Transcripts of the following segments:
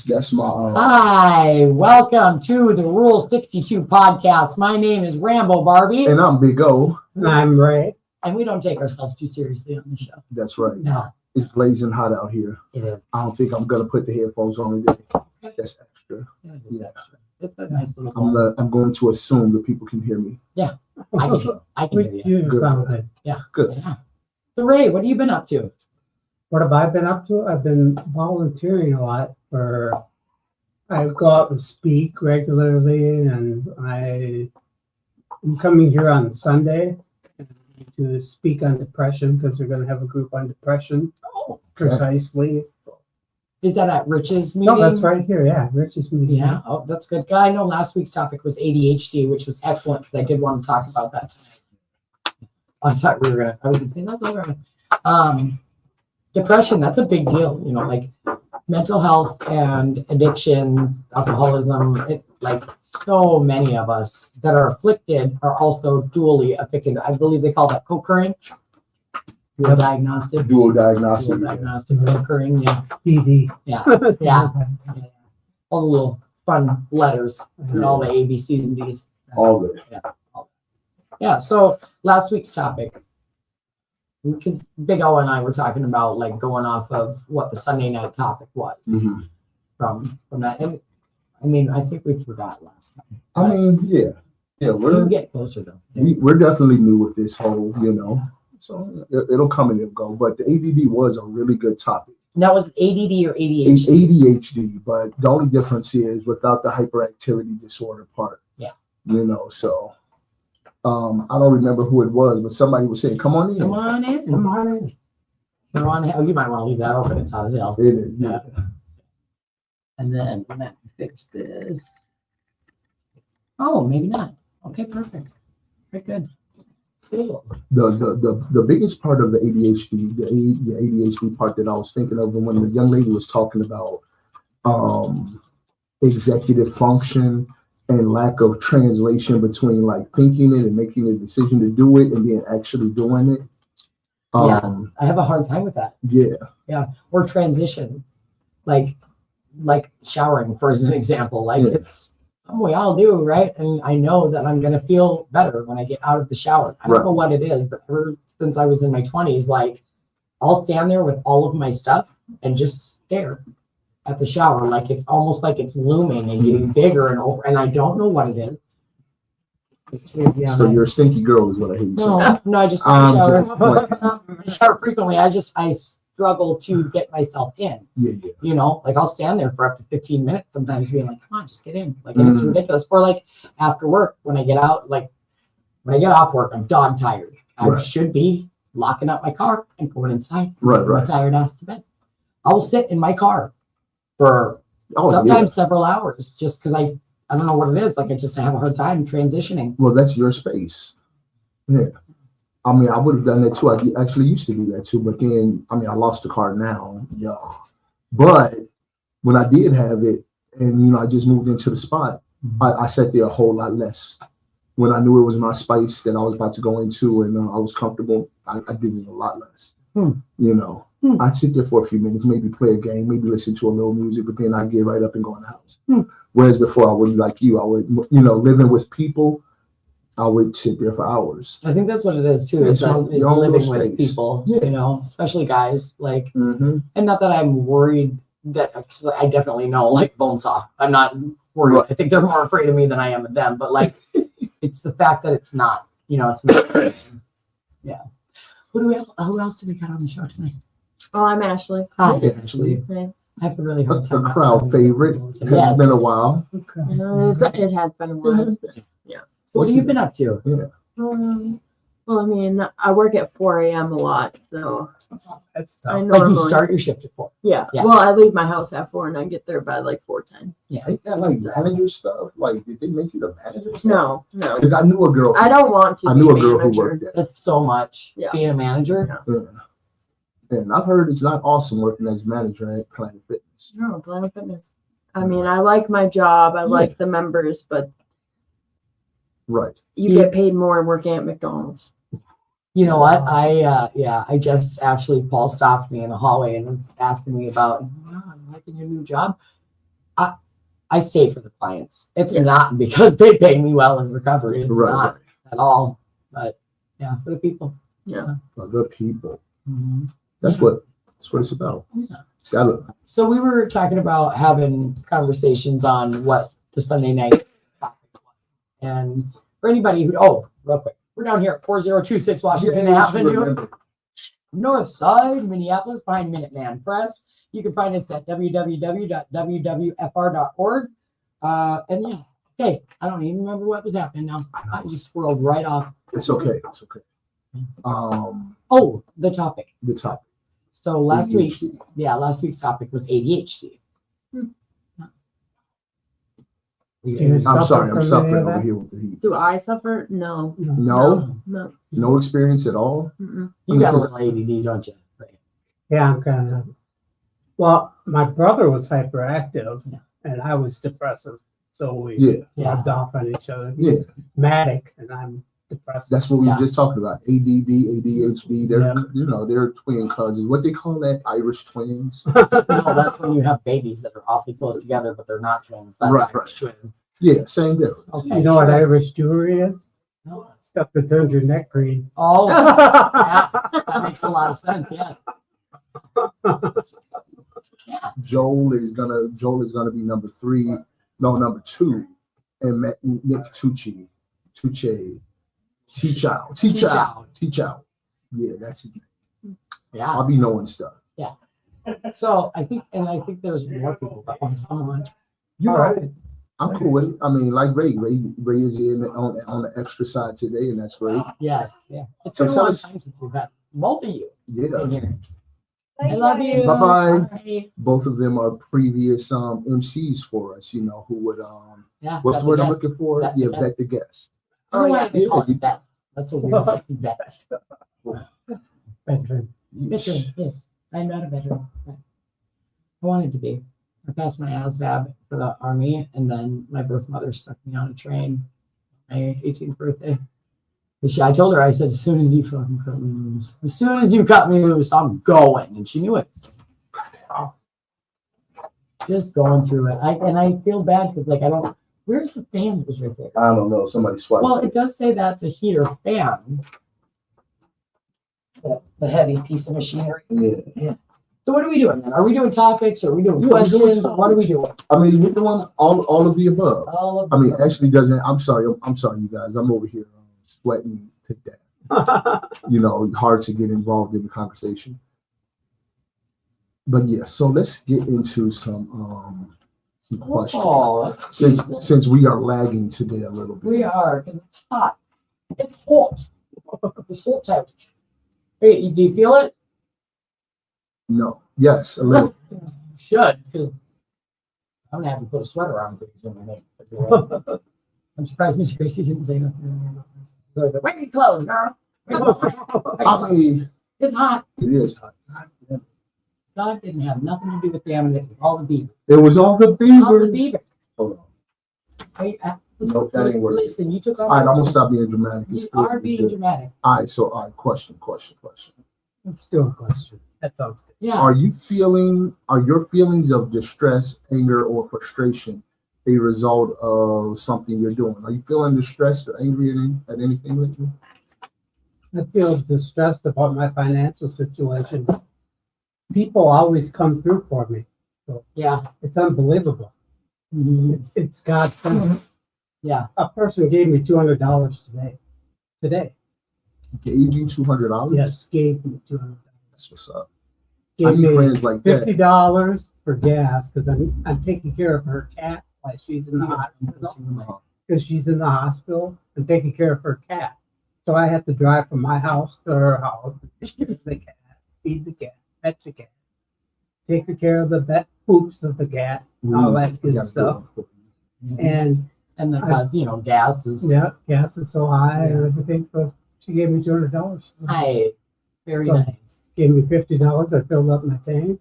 That's my. Hi, welcome to the Rule 62 podcast. My name is Rambo, Barbie. And I'm Big O. And I'm Ray. And we don't take ourselves too seriously on the show. That's right. No. It's blazing hot out here. It is. I don't think I'm going to put the headphones on today. Okay. That's extra. Yeah. It's a nice little I'm going to assume that people can hear me. Yeah. I can hear you. You sound good. Yeah. Good. Yeah. So, Ray, what have you been up to? What have I been up to? I've been volunteering a lot I go out and speak regularly, and I'm coming here on Sunday to speak on depression because we're going to have a group on depression. Oh, precisely. Is that at Rich's meeting? No, that's right here. Yeah, Rich's meeting. Yeah. Oh, that's good. I know last week's topic was ADHD, which was excellent because I did want to talk about that tonight. I thought we were going to, I was going to say that's over. Depression, that's a big deal, like mental health and addiction, alcoholism, like so many of us that are afflicted are also dually afflicted. I believe they call that co-occurring. Dual diagnostic. Dual diagnostic. Co-occurring, yeah. DD. Yeah. All the little fun letters and all the A, B, C's, and D's. All of it. Yeah, so last week's topic. Because Big O and I were talking about like going off of what the Sunday night topic was from that. And I mean, I think we forgot last time. I mean, yeah, We'll get closer though. we're definitely new with this whole, so it'll come and it'll go. But the ADD was a really good topic. And that was ADD or ADHD? It's ADHD, but the only difference is without the hyperactivity disorder part. Yeah. So. I don't remember who it was, but somebody was saying, come on in. Come on in. Come on in. Come on in. Oh, you might want to leave that open. It's hot as hell. It is, yeah. And then when I fix this. Oh, maybe not. Okay, perfect. Very good. Cool. The biggest part of the ADHD, the ADHD part that I was thinking of when the young lady was talking about executive function and lack of translation between like thinking it and making a decision to do it and then actually doing it. I have a hard time with that. Yeah. Or transitions, like showering, for an example. Like it's we all do, right? And I know that I'm gonna feel better when I get out of the shower. I don't know what it is, but ever since I was in my 20s, like I'll stand there with all of my stuff and just stare at the shower, like it's almost like it's looming and getting bigger and over, and I don't know what it is. So you're a stinky girl is what I hear you say. No, I just I shower frequently. I struggle to get myself in. Like I'll stand there for up to 15 minutes sometimes being like, come on, just get in. Like it's ridiculous. Or like after work, when I get out, like when I get off work, I'm dog tired. I should be locking up my car and going inside. My tired ass to bed. I will sit in my car for sometimes several hours just because I don't know what it is. Like I have a hard time transitioning. Well, that's your space. Yeah. I mean, I would have done that too. I actually used to do that too, but then, I lost the car now. Yeah. But when I did have it and, I just moved into the spot, I sat there a whole lot less. When I knew it was my space that I was about to go into and I was comfortable, I did it a lot less. I'd sit there for a few minutes, maybe play a game, maybe listen to a little music, but then I'd get right up and go in the house. Whereas before I would, like you, I would, living with people, I would sit there for hours. I think that's what it is too. It's living with people, especially guys. Like, and not that I'm worried that, cause I definitely know, like bone saw. I'm not worried. Right. I think they're more afraid of me than I am of them. But like, it's the fact that it's not, it's not. Yeah. Who else did we got on the show tonight? Oh, I'm Ashley. Hi, Ashley. Hi. I have a really hard time. A crowd favorite. It's been a while. It has been a while. Yeah. So what have you been up to? Yeah. Well, I work at 4 a.m. a lot, so That's tough. Like you start your shift at 4. Yeah. Well, I leave my house at 4 and I get there by like 4:10. Yeah. Ain't that like manager stuff? Like, did they make you the manager? No. Because I knew a girl. I don't want to. I knew a girl who worked there. It's so much being a manager. Yeah. And I've heard it's not awesome working as manager at Planet Fitness. No, Planet Fitness. I mean, I like my job. I like the members, but you get paid more working at McDonald's. You know what? I just actually, Paul stopped me in the hallway and was asking me about, I'm liking your new job. I stay for the clients. It's Yeah. not because they pay me well in recovery. It's Right, not at all. But yeah, for the people. Yeah. Other people. Mhm. That's Yeah. what it's about. Yeah. Gotta, So we were talking about having conversations on what the Sunday night topic was. And for anybody who, real quick, we're down here at 4026 Washington yeah, Avenue, North Side, Minneapolis, behind Minuteman Press. You can find us at www.wwfr.org. And yeah, okay, I don't even remember what was happening now. I just swirled right off. It's okay. It's okay. The topic. The topic. So last ADHD. week's topic was ADHD. Do you I'm suffer sorry, I'm from suffering any of over that? here with the heat. Do I suffer? No. No, No. no experience at all. Mm-mm. You got a little ADD, don't you? Right. Yeah, I'm kind of. Well, my brother was hyperactive, Yeah. and I was depressive, so we Yeah, rubbed off on each other. Yeah. He's manic, and I'm depressive. that's what we Yeah. were just talking about. ADD, ADHD. They're Yeah. they're twin cousins. What they call that? Irish twins. No, that's when you have babies that are awfully close together, but they're not twins. That's Right, Irish twins. Yeah, same difference. Okay. You know what sure. Irish jewelry is? No. Stuff that turns your neck green. Oh, yeah, that makes a lot of sense. Yes. Yeah. Joel is gonna be number 3. No, number 2, and Nick Tucci. Teach out. Yeah, that's his name. Yeah. I'll be knowing stuff. So I think there's more people that want to come on. You All know, right. I'm cool with it. I mean, like Ray is in on the extra side today, and that's great. Yes. Yeah. It's So been a tell long us- time since we've had both of you Yeah, in here. I love you. Bye-bye. Bye. both of them are previous MCs for us. You know, who would Yeah. what's the word I'm guest. looking for? Vet Yeah, the vet the guest. I don't know why they Yeah. call it vet. That's a weird vet. Veteran. Veteran, yes. I'm not a veteran. I wanted to be. I passed my ASVAB for the Army, and then my birth mother stuck me on a train my 18th birthday. But I told her, I said, as soon as you fucking cut me loose, as soon as you cut me loose, I'm going. And she knew it. Just going through it. I feel bad because, I don't, where's the fan that was right there? I don't know. Somebody swiped. Well, it does say that's a heater fan. The heavy piece of machinery. Yeah. So what are we doing then? Are we doing topics? Are we doing Yeah, we're doing questions? What are we topics. doing? I mean, we're doing all of the above. All of I mean, them. actually, doesn't. I'm sorry, you guys. I'm over here sweating to death. You know, hard to get involved in the conversation. But yeah, so let's get into some questions. Oh, Since we are lagging today a little bit. we are, 'cause it's hot. It's hot. It's hot out. Hey, do you feel it? No. Yes, a little. You should, because I'm gonna have to put a sweater on pretty soon. I'm surprised Miss Gracie didn't say nothing. Wear your clothes, girl. Wear your clothes. I mean, It's hot. it is hot. God damn. God didn't have nothing to do with damn it. All the beavers. It was all the All the beavers. beavers. Hold on. Nope, that ain't working. Listen, you took All right, I'm off. gonna stop being dramatic. You It's good, are it's being good. dramatic. All right, question. Let's do a question. That sounds good. Yeah. Are your feelings of distress, anger, or frustration a result of something you're doing? Are you feeling distressed or angry at anything lately? I feel distressed about my financial situation. People always come through for me. Yeah. It's unbelievable. Mhm. It's God sent. Yeah. A person gave me $200 today. Today. Gave you $200? Yes, gave me $200. That's what's up. I Gave need me friends like that. $50 for gas because I'm taking care of her cat while she's in the hospital. Because she's in the hospital and taking care of her cat. So I have to drive from my house to her house, take care of the cat, feed the cat, pet the cat, take care of the poops of the cat, all that good stuff. And And because, gas is gas is so high and everything. So she gave me $200. nice. Very So- nice. Gave me $50. I filled up my tank.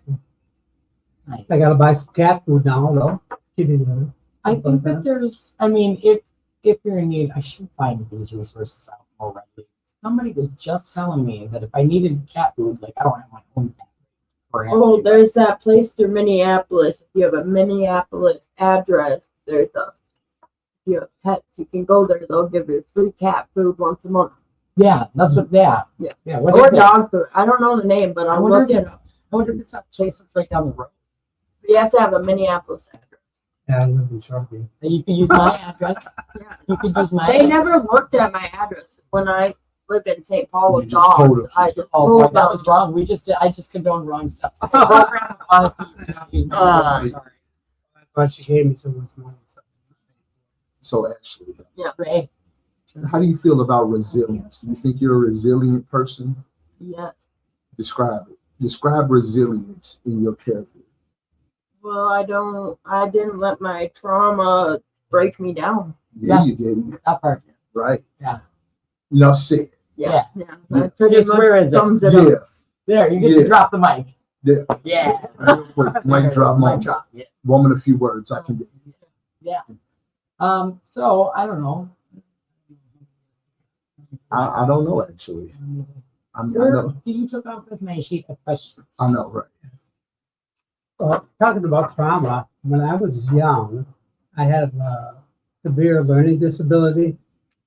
Nice. I gotta buy some cat food now, though. Kitty litter. I think that there's, if you're in need, I should find these resources out more readily. Somebody was just telling me that if I needed cat food, I don't have my own cat Oh, there's that place through Minneapolis. If you have a Minneapolis address, there's a. If you have pets, you can go there. They'll give you free cat food once a month. Yeah, that's what. Yeah. What Or is it? dog food. I don't know the name, but I I'll wonder look if it it's, up. I wonder if it's that place that's right down the road. You have to have a Minneapolis address. Yeah, I live in Sharpie. You can use my address. Yeah. You can use my. They address. never looked at my address when I lived in St. Paul You with just told dogs. them. I just Oh, boy, told that them. was wrong. I just condoned wrong stuff. It's a program of honesty. You cannot use my address. I'm sorry. But she gave me so much money. So Ashley, Yeah. Ray. how do you feel about resilience? Do you think you're a resilient person? Yes. Describe it. Describe resilience in your character. Well, I didn't let my trauma break me down. Yeah, you did. That part. Right. Yeah. Enough said. Yeah. Yeah. That pretty Just much where is it? sums it Yeah. up. There, you get Yeah. to drop the mic. Yeah. Yeah. Real quick, mic drop, Mic moment. drop. Yeah. Woman, a few words. I can do. So I don't know. I don't know actually. I mean, I know. You took off with my sheet of questions. I know, right? Well, talking about trauma, when I was young, I had a severe learning disability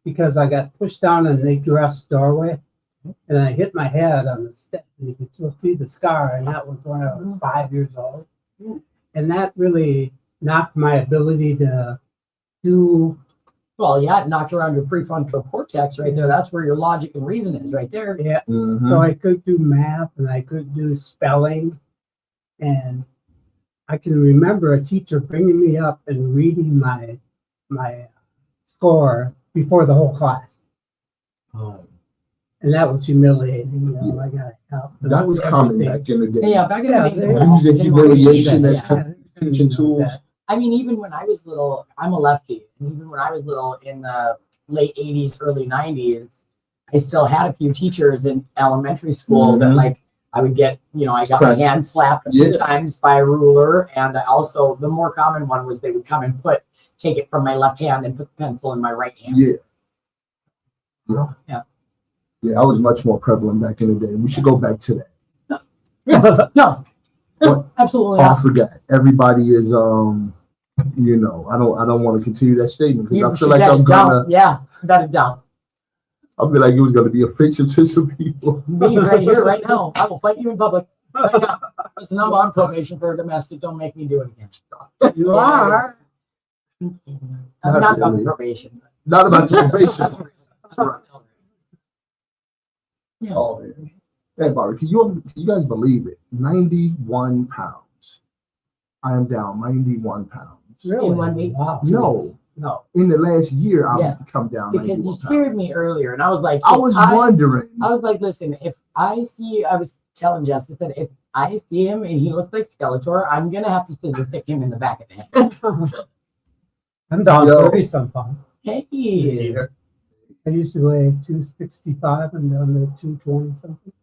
because I got pushed down an egress doorway and I hit my head on the step. And you can still see the scar, and that was when I was 5 years old. And that really knocked my ability to do. Well, yeah, it knocked around your prefrontal cortex right there. That's where your logic and reason is right there. Yeah. Mhm. So I could do math and I could do spelling. And I can remember a teacher bringing me up and reading my score before the whole class. And that was humiliating. You know, I got help. That was common back in the day. Yeah, back in the day, Yeah, Using they were humiliation using- as yeah. teaching tools. I mean, even when I was little, I'm a lefty, and even when I was little in the late 80s, early 90s, I still had a few teachers in elementary school that, Mhm. like, I would get, I got my Correct. hand slapped a few Yeah. times by a ruler. And also, the more common one was they would come and take it from my left hand and put the pencil in my right hand. Yeah. Yeah. Yeah. Yeah, I was much more prevalent back in the day. We should go back to that. No, What? absolutely Oh, I not. forgot. Everybody is I don't want to continue that statement because You I feel should like bet I'm it down. gonna Yeah, bet it down. I feel like it was gonna be offensive to some people. Me right here, right now. I will fight you in public. Right now. Listen, I'm on probation for domestic. Don't make me do it again. You are. I'm not on probation. Not about probation. That's Right. Yeah. Oh man. Hey Barbie, can you guys believe it? 91 pounds. I am down 91 pounds. Really? In 1 week? Wow. No, in the last year I've Yeah. come down Because you 91 scared pounds. me earlier, and I was like, I was wondering. I was like, listen, if I see, I was telling Justice that if I see him and he looks like Skeletor, I'm gonna have to scissor pick him in the back of the head. I'm down Yo. 30 sometimes. Hey, I used to weigh 265 and down to 220 something.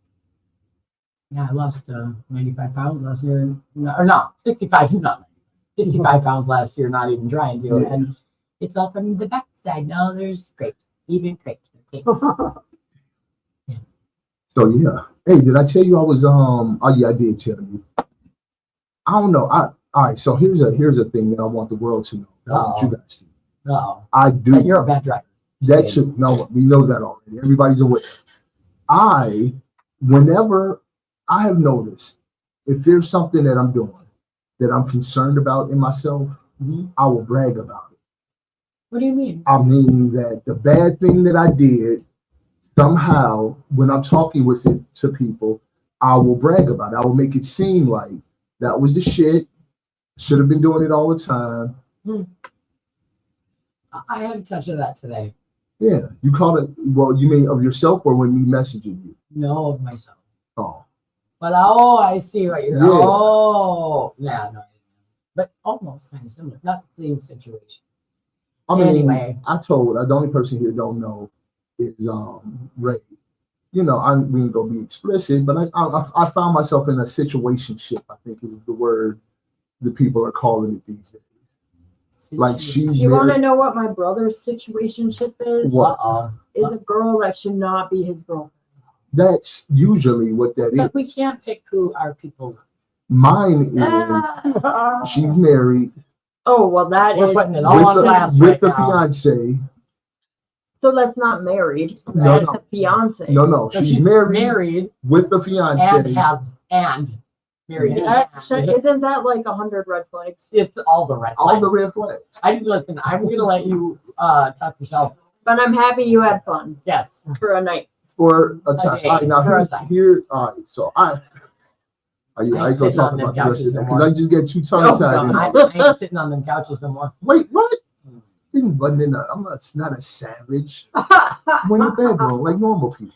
yeah, I lost 95 pounds last year. No, 65. No, 65 pounds last year. Not even trying to, Yeah. and it's all from the backside. Now there's crepes, even crepes. So yeah. Hey, did I tell you I was oh yeah, I did tell you. I don't know. All right, so here's a thing that I want the world to know. I want you guys to know. Oh, I do. you're a bad driver. That should no, we know that already. Everybody's aware. Whenever I have noticed, if there's something that I'm doing that I'm concerned about in myself, Mhm. I will brag about it. What do you mean? I mean that the bad thing that I did, somehow, when I'm talking with it to people, I will brag about it. I will make it seem like that was the shit. Should have been doing it all the time. I had a touch of that today. Yeah, you call it. Well, you mean of yourself or when me messaging you? No, of myself. Oh, But I see what you're. Yeah. Oh, no, but almost kind of similar. Not the same situation. I mean, Anyway. I told the only person here don't know is Ray. We ain't gonna be explicit, but I found myself in a situationship. I think is the word the people are calling it these days. Like Situation. she's Do you want to married. know what my brother's situationship is? What? Is a girl that should not be his girlfriend. That's usually what that is. But we can't pick who our people. Mine is she's married Oh, well, that We're is. putting it all on blast with right the now. fiance. So that's not married. No, That's a fiance. No, So she's married married with the fiance. and married. Isn't that like 100 red flags? It's all the red All flags. the red flags Listen, I'm gonna let you talk yourself. But I'm happy you had fun Yes. for a night. for a time. day, All right, now for a here's time. here. All right, so I ain't gonna sitting talk on them about the rest couches of that no because more. I just get too tongue Oh, tied. God. I ain't sitting on them couches no more. Wait, what? I'm not a savage. I'm in the bedroom like normal people.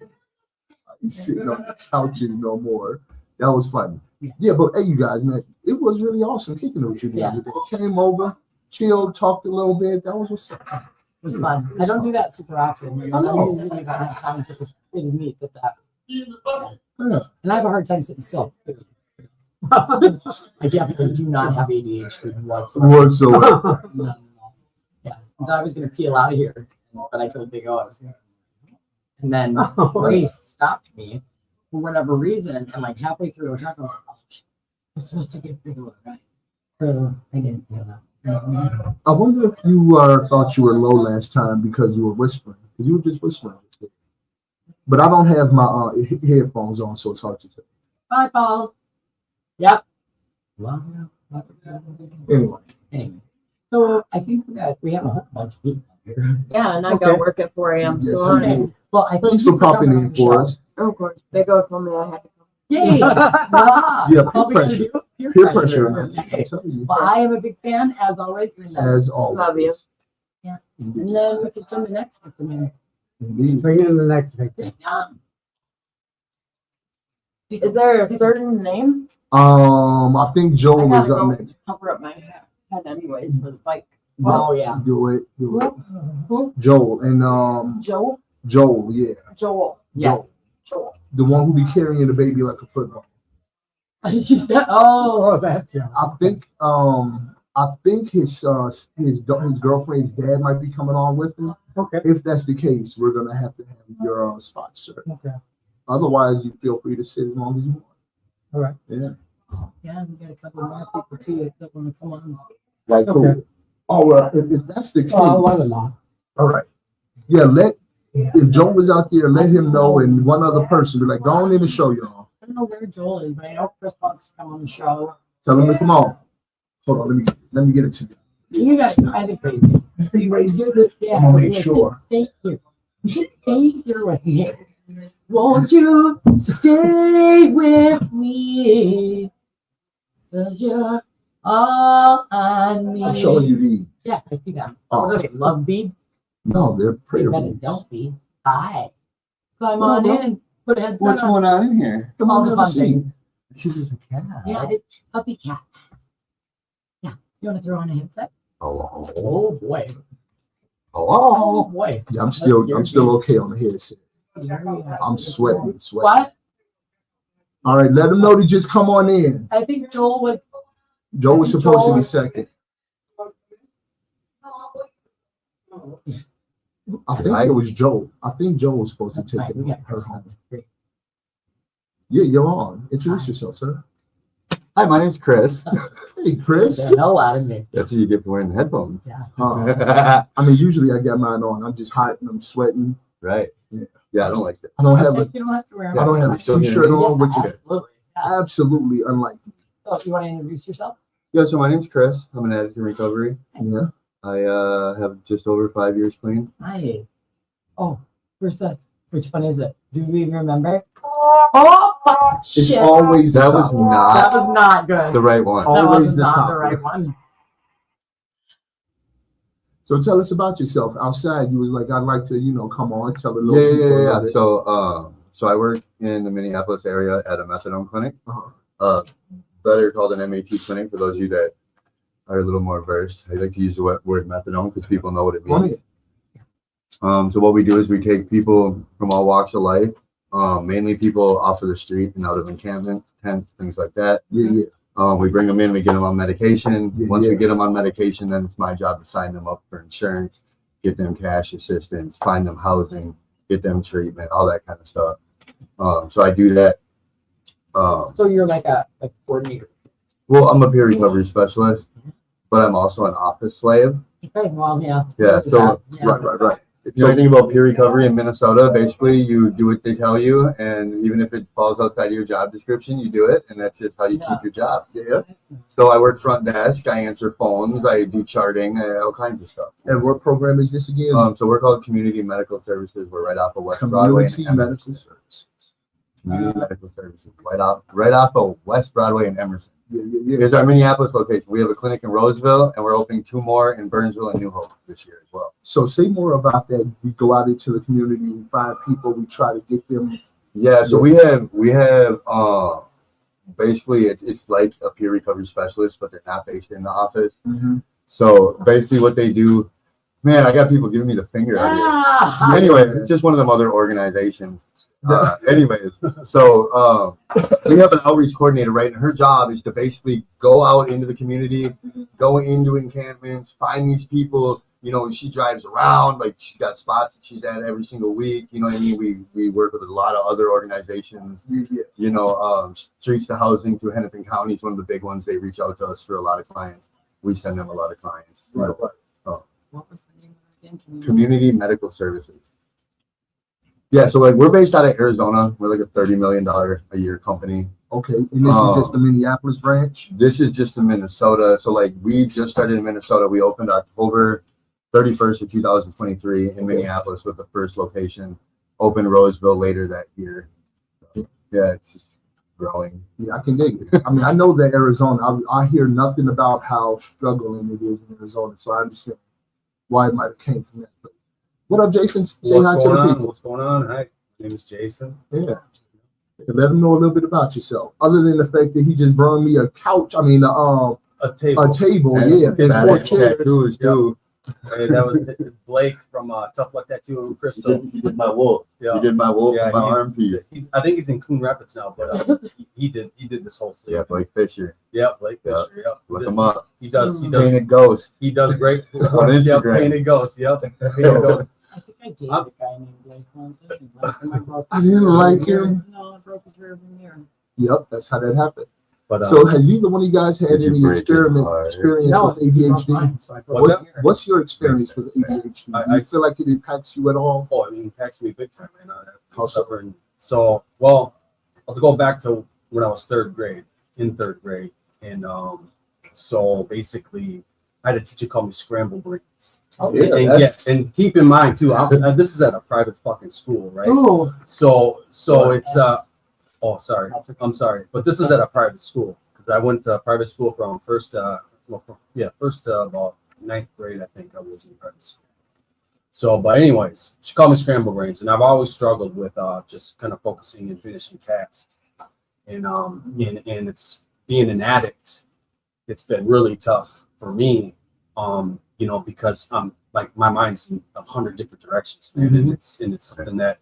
I'm sitting on the couches no more. That was funny. Yeah, but hey, you guys, man, it was really awesome kicking it with you the other day. Came over, chilled, talked a little bit. That was what's up. It was fun. I don't do that super often. I know. Usually if I have time, so it was neat that. Yeah. And I have a hard time sitting still. I definitely do not have ADHD whatsoever. No. Yeah. So I was gonna peel out of here, but I told Big O I was gonna. And then Grace stopped me for whatever reason, and like halfway through a talk, I was like, "Oh, shit, I'm supposed to give Big O a ride." So I didn't peel out. I wonder if you thought you were low last time because you were whispering. Because you were just whispering. But I don't have my headphones on, so it's hard to tell. Bye, Paul. Yep. Anyway. So I think that we have a whole bunch of people here. Yeah, and I got work at 4 a.m. So Okay. Well, I Thanks thank you for popping coming on in the for show. us. of course, Big O told me I had to come. Yay! Wow. Yeah, All we gotta do, Peer pressure. Man. Okay. I'm telling you. Well, I am a big fan, as always. As always. Love you. Yeah. And then we can send the next victim in. Indeed. Bring in the next victim. Is there a certain name? I think I Joel gotta is up go next. cover up my head anyways for the bike. Oh, yeah. Do it. Who? Joel and Joe? Joel, yeah. Joel. Yes. Joel. The one who be carrying the baby like a football. She said, oh. Oh, that's yeah. I think his girlfriend's dad might be coming on with him. Okay. If that's the case, we're gonna have to have your spot, sir. Okay. Otherwise, you feel free to sit as long as you want. All right. Yeah. Yeah, we got a couple more people too that want to come on. Like Okay. who? Oh well, if that's the case, I'll let him on. all right. Yeah, if Joe was out there, let him know, and one other person be like, go on in the show, y'all. I don't know where Joel is, but I know Chris wants to come on the show. Tell him to come on. Hold on, let me get it to you. You guys, I think crazy. You ready to get it? Yeah, I'm gonna make listen, sure. Stay here. Stay here with me. Won't you stay with me? 'Cause you're all I need. I'm showing you these. Yeah, I see them. Oh. What are they, love beads? No, they're They prayer better beads. don't be. Hi. Climb on in. Put a headset What's on. going on in here? Come All on, the have a fun seat. things. This is a cat. Yeah, it's puppy cat. Yeah. You want to throw on a headset? Hello. Oh boy. Oh Hello. boy. Yeah, I'm still okay on the headset. I'm sweating. What? All right, let them know to just come on in. I think Joel was. Joe was supposed to be second. I think it was Joe. I think Joe was supposed to take Right, it. we got Chris on the screen. Yeah, you're on. Introduce yourself, sir. Hi, my name's Chris. Hey, Chris. The hell out of me. That's what you get for wearing headphones. I mean, usually I got mine on. I'm just hot and I'm sweating. Right. Yeah. Yeah, I don't like that. I don't have a You don't have to wear I don't have a t-shirt on, which is Absolutely. Yeah. absolutely unlike me. So you want to introduce yourself? Yeah, so my name's Chris. I'm an addict in recovery. Yeah. I have just over 5 years clean. Nice. Oh, which one is it? Do you even remember? Oh, fuck, It's shit. always the That was top. That not was not good. the right one. Oh. That always was the not top. the right one. So tell us about yourself. Outside, you was like, I'd like to, come on, tell a little people Yeah. about it. So I work in the Minneapolis area at a methadone clinic. Uh-huh. Better called an MAT clinic for those of you that are a little more versed. I like to use the word methadone because people know what it Go means. ahead. So what we do is we take people from all walks of life, mainly people off of the street and out of encampments, tents, things like that. Yeah. We bring them in, we get them on medication. Yeah, Once yeah. we get them on medication, then it's my job to sign them up for insurance, get them cash assistance, find them housing, get them treatment, all that kind of stuff. So I do that. So you're like a coordinator. Well, I'm a peer recovery specialist, but I'm also an office slave. Okay, well, yeah. Yeah, so Yeah. Right. if you know anything about peer recovery in Minnesota, basically you do what they tell you, and even if it falls outside of your job description, you do it, and that's just how you keep your job. Yeah. So I work front desk, I answer phones, I do charting, all kinds of stuff. And what program is this again? So we're called Community Medical Services. We're right off of West Broadway. Community And Medical Emerson. Services. Community Medical Services, right off of West Broadway and Emerson. Yeah. Here's our Minneapolis location. We have a clinic in Roseville, and we're opening 2 more in Burnsville and New Hope this year as well. So say more about that. We go out into the community, we find people, we try to get them. Yeah, so we have basically it's like a peer recovery specialist, but they're not based in the office. Mm-hmm. So basically what they do, man, I got people giving me the finger out here. Anyway, it's just one of them other organizations. Anyways, so we have an outreach coordinator, right? And her job is to basically go out into the community, go into encampments, find these people. You know, she drives around, like she's got spots that she's at every single week. You know what I mean? We work with a lot of other organizations. Yeah. You know, Streets to Housing through Hennepin County is one of the big ones. They reach out to us for a lot of clients. We send them a lot of clients. Right. What was the name of it? Community Medical Services. Yeah, so like we're based out of Arizona. We're like a $30 million a year company. Okay. And this is just the Minneapolis branch? This is just in Minnesota. So like we just started in Minnesota. We opened October 31st of 2023 in Minneapolis with the first location. Opened Roseville later that year. So, yeah, it's just growing. Yeah, I can dig it. I mean, I know that Arizona, I hear nothing about how struggling it is in Arizona. So I understand why it might have came from that place. What up, Jason? Say hi to the people. What's going on? Hi, my name is Jason. Yeah. Let them know a little bit about yourself. Other than the fact that he just brought me a couch, I mean, A table. a table, And yeah, and 4 chairs. tattoos too. Hey, that was Blake from Tough Luck Tattoo Crystal. He did my wolf. Yeah. He did my wolf and my he's- armpit. I think he's in Coon Rapids now, but he did this whole sleeve. Yeah, Blake Fisher. Yeah, Blake Yeah. Fisher. Yeah, Look him up. He does. Painted Ghost. He does great. On Yep, Instagram. Painted Ghost. Yep. Painted Ghost. I think I dated a guy named Blake once. I didn't like him. I broke I his didn't rearview like mirror. him. No, I broke his rearview mirror. Yep, that's how that happened. But So has either one of you guys had Did you any break his heart? experience No, with he broke ADHD? mine, so I broke What's his that? mirror. What's your experience with ADHD? Do you feel like it impacts you at all? oh, I mean, impacts me big time, man. How I'm so? suffering. So, well, I'll go back to when I was third grade, and so basically, I had a teacher call me Scramble Brains. Oh, And keep in mind too, this is at a private fucking school, right? Ooh, So it's oh sorry, that's okay. I'm sorry, but this is at a private school because I went to private school from first about 9th grade, I think I was in private school. So, but anyways, she called me Scramble Brains, and I've always struggled with just kind of focusing and finishing tasks, and it's being an addict. It's been really tough for me, you know, because like my mind's in 100 different directions, man, and it's something that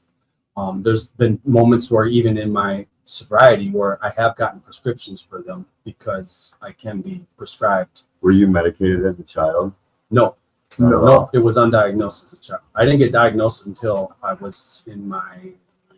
there's been moments where even in my sobriety where I have gotten prescriptions for them because I can be prescribed. Were you medicated as a child? No, No. it was undiagnosed as a child. I didn't get diagnosed until I was in my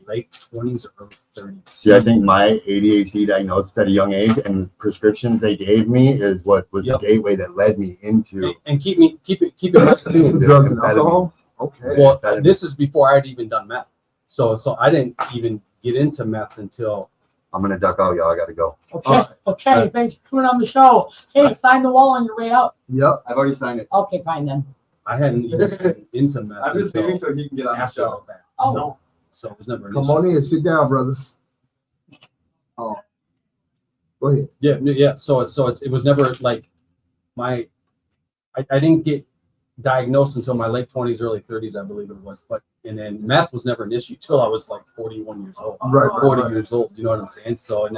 late 20s or early 30s. See, I think my ADHD diagnosis at a young age and the prescriptions they gave me is what was Yep. the gateway that led me into And keep it right too. Drugs and alcohol? Okay. Well, this is before I had even done meth. So I didn't even get into meth until I'm gonna duck out, y'all. I gotta go. Okay, okay. Thanks for coming on the show. Hey, sign the wall on your way out. Yep. I've already signed it. Okay, fine then. I hadn't even been into meth I've been until saving so he can get on the after show. the fact. Oh. So it was never an Come issue. on in, sit down, brother. Oh. Go ahead. Yeah. So it was never like I didn't get diagnosed until my late 20s, early 30s, I believe it was. And then meth was never an issue till I was like 41 years old. Right, 40 right. years old. You know what I'm saying? So and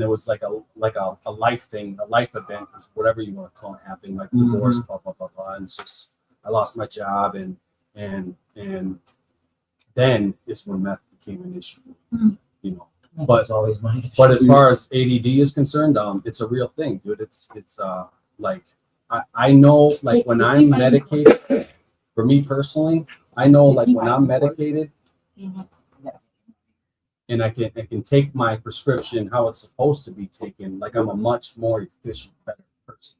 it was like a life thing, a life event, whatever you want to call it, happening, like divorce, blah blah blah blah. And it's just I lost my job and then is when meth became an issue. You know. But- It's always my issue. But as far as ADD is concerned, it's a real thing, dude. It's like I know like when I'm medicated, for me personally, I know like when I'm medicated and I can take my prescription how it's supposed to be taken. Like I'm a much more efficient, better person.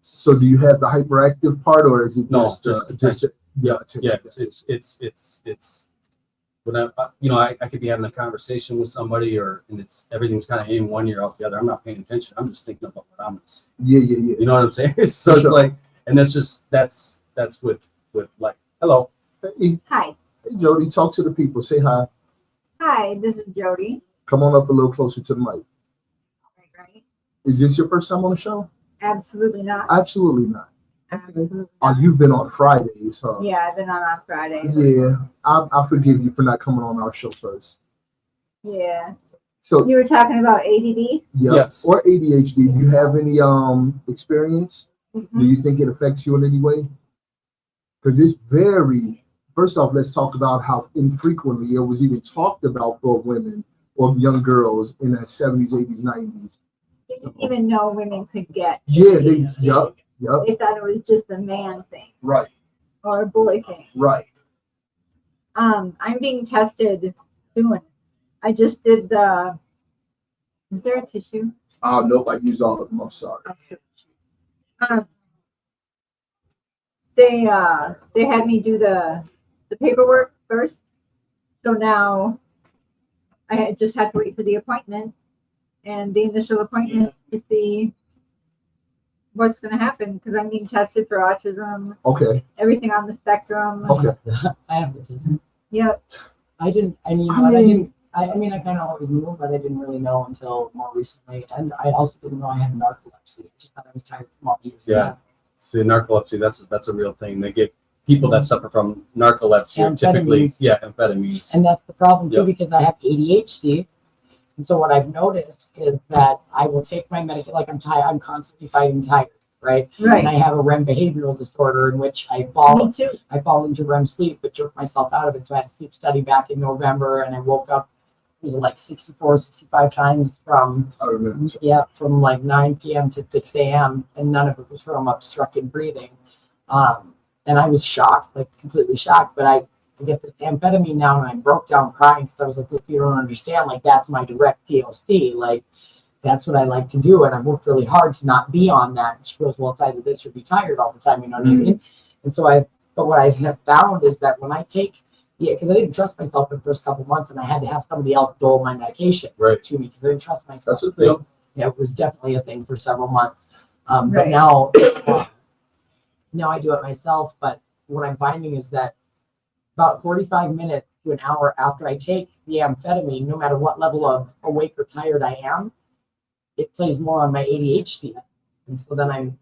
So do you have the hyperactive part, or is it No, just yeah, it's when I could be having a conversation with somebody, and everything's kind of in one ear out the other. I'm not paying attention. I'm just thinking about what I'm gonna say. Yeah. You know what I'm saying? So it's like, and that's with like, hello. Hey, Hi. hey, Jody, talk to the people. Say hi. Hi, this is Jody. Come on up a little closer to the mic. Right? Is this your first time on the show? Absolutely not. Absolutely not. Absolutely Oh, not. you've been on Fridays, huh? Yeah, I've been on Friday. Yeah, I forgive you for not coming on our show first. Yeah. So, You were talking about ADD? yeah, Yes. or ADHD. Do you have any experience? Mhm. Do you think it affects you in any way? Because it's very. First off, let's talk about how infrequently it was even talked about for women or young girls in the 70s, 80s, 90s. Didn't even know women could get Yeah, ADHD. yup. They thought it was just a man thing Right, or a boy thing. right. I'm being tested soon. I just did the. Is there a tissue? Nope, I use all of them. I'm sorry. Um, they had me do the paperwork first, so now I just have to wait for the appointment and the initial appointment to see what's going to happen because I'm being tested for autism, Okay, everything on the spectrum. okay. I have autism. Yep. I didn't. I mean, I but mean- I kind of always knew, but I didn't really know until more recently. And I also didn't know I had narcolepsy. I just thought I was tired from all the years. Yeah. See, narcolepsy, that's a real thing. They get people that suffer from narcolepsy are typically, amphetamines. And that's the problem too, Yep. because I have ADHD. And so what I've noticed is that I will take my medicine, like I'm tired, I'm constantly fighting tired, right? And I Right. have a REM behavioral disorder in which I Me too. fall into REM sleep, but jerk myself out of it. So I had a sleep study back in November and I woke up, was it like 64, 65 times from, I remember. from like 9 p.m. to 6 a.m. And none of it was from obstructed breathing. And I was shocked, like completely shocked, but I get this amphetamine now and I broke down crying because I was like, look, you don't understand. Like that's my direct TLC. Like that's what I like to do. And I've worked really hard to not be on that. And she goes, well, it's either this or be tired all the time, you know what I mean? And so but what I have found is that when I take, because I didn't trust myself in the first couple months and I had to have somebody else dole my medication Right. to me because I didn't trust myself. That's a thing. Yeah, it was definitely a thing for several months. But Right. now I do it myself. But what I'm finding is that about 45 minutes to an hour after I take the amphetamine, no matter what level of awake or tired I am, it plays more on my ADHD. And so then I'm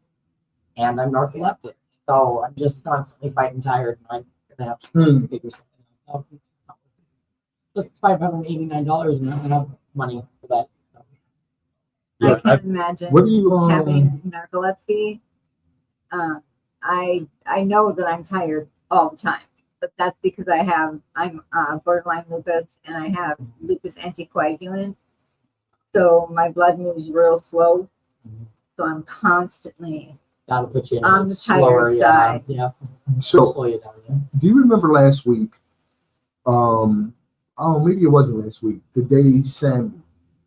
narcoleptic. So I'm just constantly fighting tired. And I'm gonna have to figure something out. It's $589 and I don't have money for that. Yeah, I can't imagine What do you having narcolepsy. I know that I'm tired all the time, but that's because I'm borderline lupus and I have lupus anticoagulant. So my blood moves real slow. So I'm constantly That'll put you in on a the slower, tired side. Yeah, So, slow you down. Yeah. do you remember last week? Maybe it wasn't last week. The day Sammy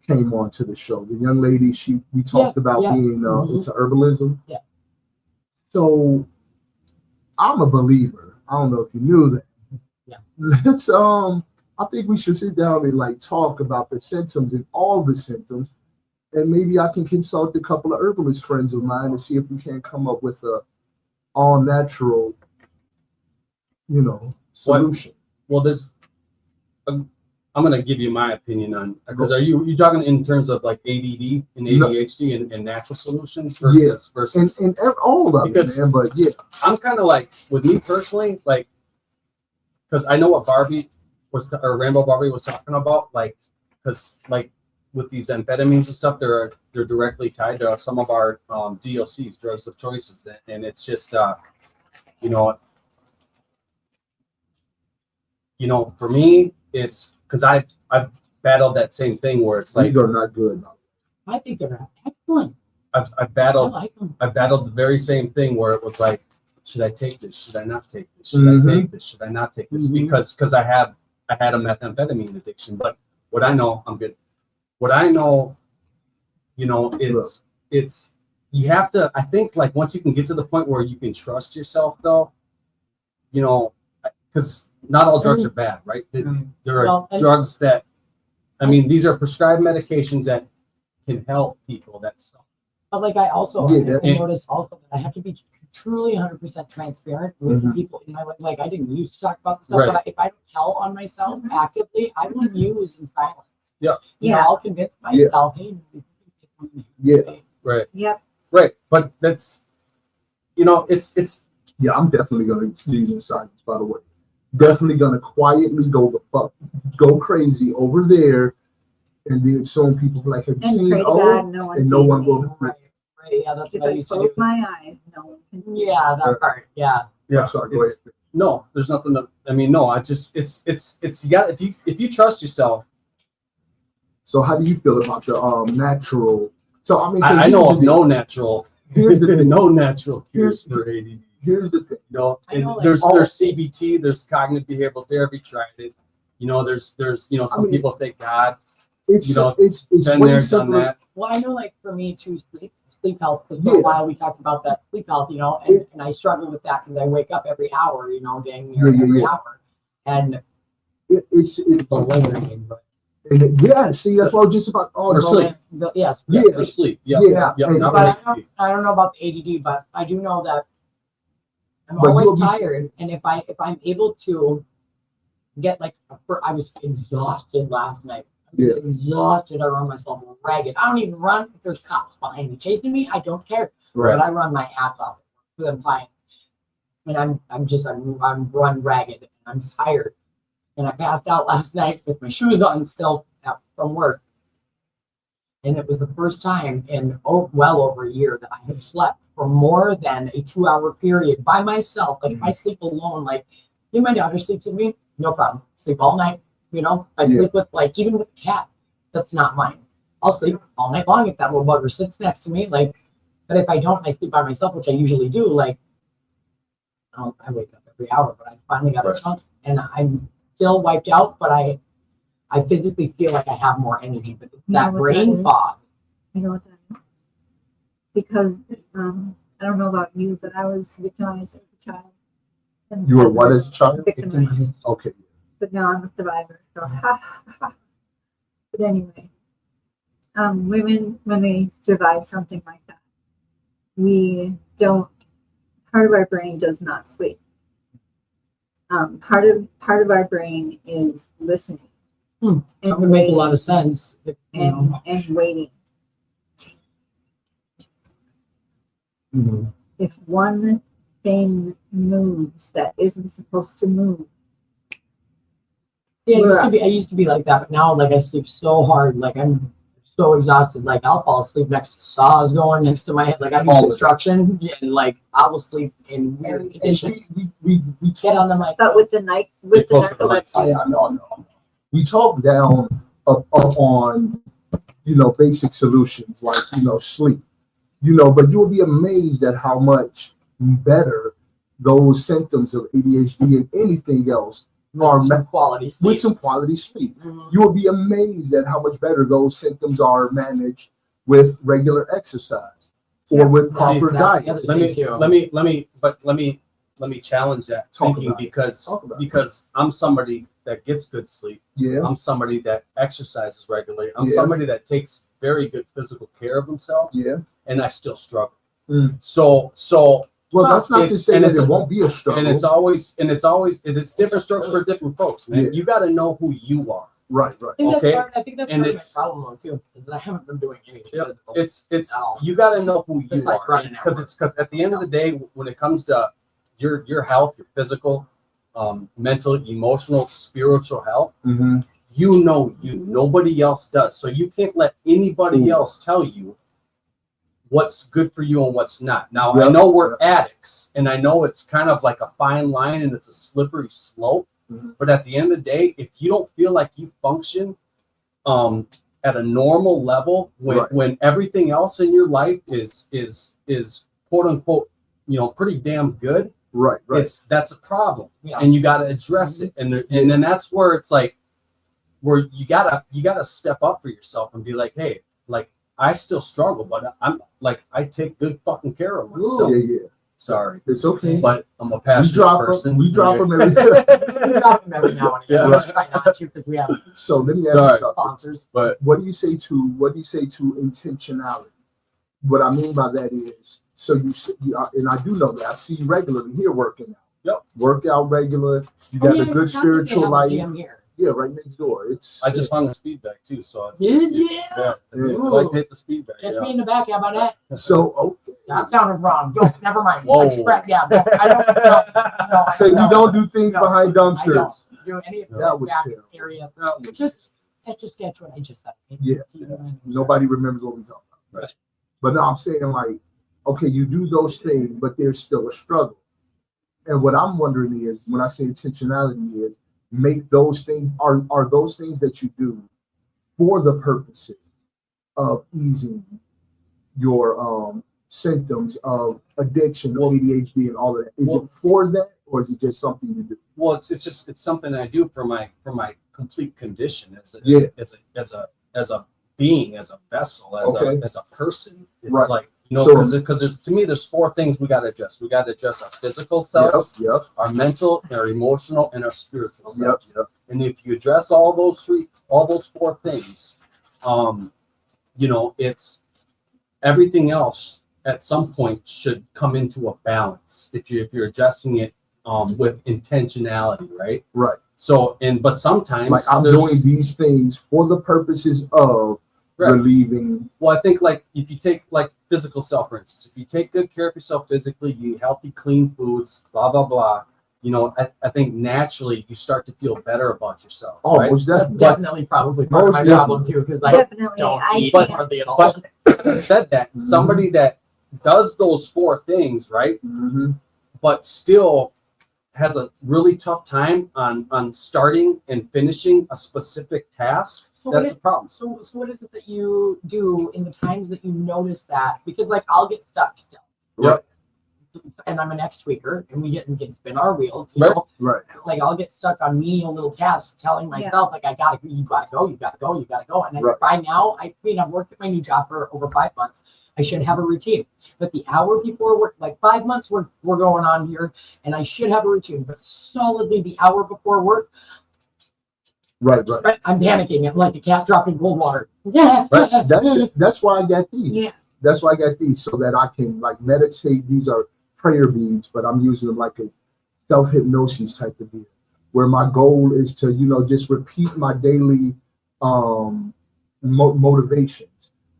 came on to the show, the young lady we talked about being into herbalism. Yeah. So, I'm a believer. I don't know if you knew that. Yeah. Let's I think we should sit down and like talk about the symptoms and all the symptoms, and maybe I can consult a couple of herbalist friends of mine to see if we can come up with a all natural, solution. Well, I'm gonna give you my opinion on because are you talking in terms of like ADD and ADHD and natural solutions versus And all of because it, man. But yeah, I'm kind of like with me personally, like because I know what Barbie or Rambo Barbie was talking about, like because like with these amphetamines and stuff, they're directly tied to some of our DOCs, drugs of choices, and it's just for me, it's because I've battled that same thing where it's like these are not good. I think they're excellent. I've I battled like them. I battled the very same thing where it was like, should I take this? Should I not take this? Should I take this? Should I not take this? Mhm. Because I I had a methamphetamine addiction, but what I know, I'm good. What I know, you know, it's you have to. I think like once you can get to the point where you can trust yourself, though, you know, because not all drugs are bad, right? There are drugs that, I mean, these are prescribed medications that can help people that suffer. But like I also Yeah, noticed also that I have to be truly 100% transparent with the people in my life. Like I didn't used to talk about this stuff, Right. but if I don't tell on myself actively, I will use in silence. Yeah. You know, I'll convince myself, hey, Right. Yep. Right. But that's, you know, it's Yeah, I'm definitely gonna use in silence, by the way. Definitely gonna quietly go crazy over there, and then some people be like, have you And seen pray to oh God, no one and no sees one me. will right. Yeah, that's If what I I used to close do. my eyes, no one can see. Yeah, that part. Yeah. yeah. sorry, go ahead. No, there's nothing to, I mean, no, I just, it's, you got, if you trust yourself. So how do you feel about the natural? So I mean, I know of no natural, here's the thing. no natural cures for ADD. Here's the thing. You know, I know, and like, there's CBT, there's cognitive behavioral therapy, tried it. You know, there's you know, some people say God, It's you know, it's been way there, done simpler. that. Well, I know, like for me too, sleep health. Because for a while we talked about that sleep health, you know, and I struggle with that because I wake up every hour, you know, dang near every hour, and It's layering, but see, that's what I was just about. Oh, Or sleep. yes, For sleep. Yeah. Yeah. Yeah. And- Not But really. I don't know about the ADD, but I do know that I'm But you'll always be- tired, and if I'm able to get like I was exhausted last night. Yeah. Exhausted. I run myself ragged. I don't even run if there's cops behind me chasing me. I don't care. Right. But I run my ass off for them clients, and I'm run ragged. I'm tired, and I passed out last night with my shoes on still from work. And it was the first time in well over a year that I have slept for more than a 2-hour period by myself. Like if I sleep alone, like my daughter sleeps with me, no problem. Sleep all night. You know, I sleep with like even with a cat that's not mine. I'll sleep all night long if that little bugger sits next to me. Like, but if I don't, and I sleep by myself, which I usually do. Like, I wake up every hour, but I finally got a chunk, and I'm still wiped out. But I physically feel like I have more energy. But it's that brain fog. You know what that is? Because I don't know about you, but I was victimized as a child. And You were what as a child? victimized. Okay. But now I'm a survivor. So, but anyway, women when they survive something like that, we don't. Part of our brain does not sleep. Part of our brain is listening. That would make a lot of sense. And waiting. Mm-hmm. If one thing moves that isn't supposed to move. Yeah, I used to be like that, but now like I sleep so hard, like I'm so exhausted. Like I'll fall asleep next to saws going next to my head. Like I do construction, and like I will sleep in weird conditions. We Get on them like. But with the narcolepsy, no. We talk down up on basic solutions like sleep, but you'll be amazed at how much better those symptoms of ADHD and anything else are some quality sleep. With some quality sleep. You will be amazed at how much better those symptoms are managed with regular exercise or with proper diet. Let me challenge that thinking because I'm somebody that gets good sleep. Yeah. I'm somebody that exercises regularly. I'm somebody that takes very good physical care of himself. Yeah. And I still struggle. Mm. So well, that's not to say that it won't be a struggle. And it's different strokes for different folks, man. Yeah. You got to know who you are. Right. I think that's part of my problem though too, is that I haven't been doing anything physical. It's you got to know who you are, because at the end of the day, when it comes to your health, your physical, mental, emotional, spiritual health, you know you. Nobody else does. So you can't let anybody else tell you what's good for you and what's not. Now, I know we're addicts, and I know it's kind of like a fine line and it's a slippery slope. But at the end of the day, if you don't feel like you function at a normal level when everything else in your life is quote unquote, pretty damn good, Right. That's a problem, Yeah. and you got to address it. And then that's where it's like, where you gotta step up for yourself and be like, hey, like I still struggle, but I'm like I take good fucking care of myself. Yeah. Sorry, It's okay. but I'm a passionate person. We drop them every We drop them every now and again. Yeah. We just try not to because we have So let me ask you something. sponsors. But What do you say to intentionality? What I mean by that is, so and I do know that I see you regularly here working out. Yep. Work out regular. You got a good spiritual life. Here. Yeah, right next door. I just hung the speed bag too, so Did you? yeah, Yeah. I like to hit the speed bag. Catch Yeah. me in the back. How about that? So okay. That sounded wrong. Don't. Never mind. Whoa. Put your crap down. No, I don't. No, So you don't do things behind I don't dumpsters. do any of That was back terrible. area. That was- Just sketch what I just said. Yeah. Nobody remembers what we talking about. Right. But no, I'm saying like, okay, you do those things, but there's still a struggle. And what I'm wondering is, when I say intentionality, is make those things are those things that you do for the purposes of easing your symptoms of addiction, ADHD, and all of that. Is it for that, or is it just something you do? Well, it's something I do for my complete condition as a being, as a vessel, as a person. It's Right. like, you know, So- because there's 4 things we got to adjust. We got to adjust our physical selves, Yep. our mental, our emotional, and our spiritual Yep. selves. And if you address all those 4 things, you know, it's everything else at some point should come into a balance if you're adjusting it with intentionality, right? Right. So, but sometimes Like I'm there's- doing these things for the purposes of Right. relieving. Well, I think like if you take like physical stuff, for instance, if you take good care of yourself physically, you eat healthy, clean foods, blah, blah, blah, you know, I think naturally you start to feel better about yourself. Oh, right? most That's definitely. definitely probably part of Most my definitely. problem too, because I Definitely. don't I eat can't. hardly at all. But having said that, somebody that does those 4 things, right, Mhm. but still has a really tough time on starting and finishing a specific task, So what that's is- a problem. So what is it that you do in the times that you notice that? Because like I'll get stuck still. Yep. And I'm an ex-tweaker, and we can spin our wheels. You Right. know, Right. like I'll get stuck on menial little tasks, telling myself like you gotta go, you gotta go. And Right. by now, I've worked at my new job for over 5 months. I should have a routine, but the hour before work, like 5 months, we're going on here, and I should have a routine. But solidly, the hour before work, Right. I'm panicking. I'm like a cat dropping cold water. Right. That's why I got these. Yeah. That's why I got these, so that I can like meditate. These are prayer beads, but I'm using them like a self-hypnosis type of deal, where my goal is to, you know, just repeat my daily motivations,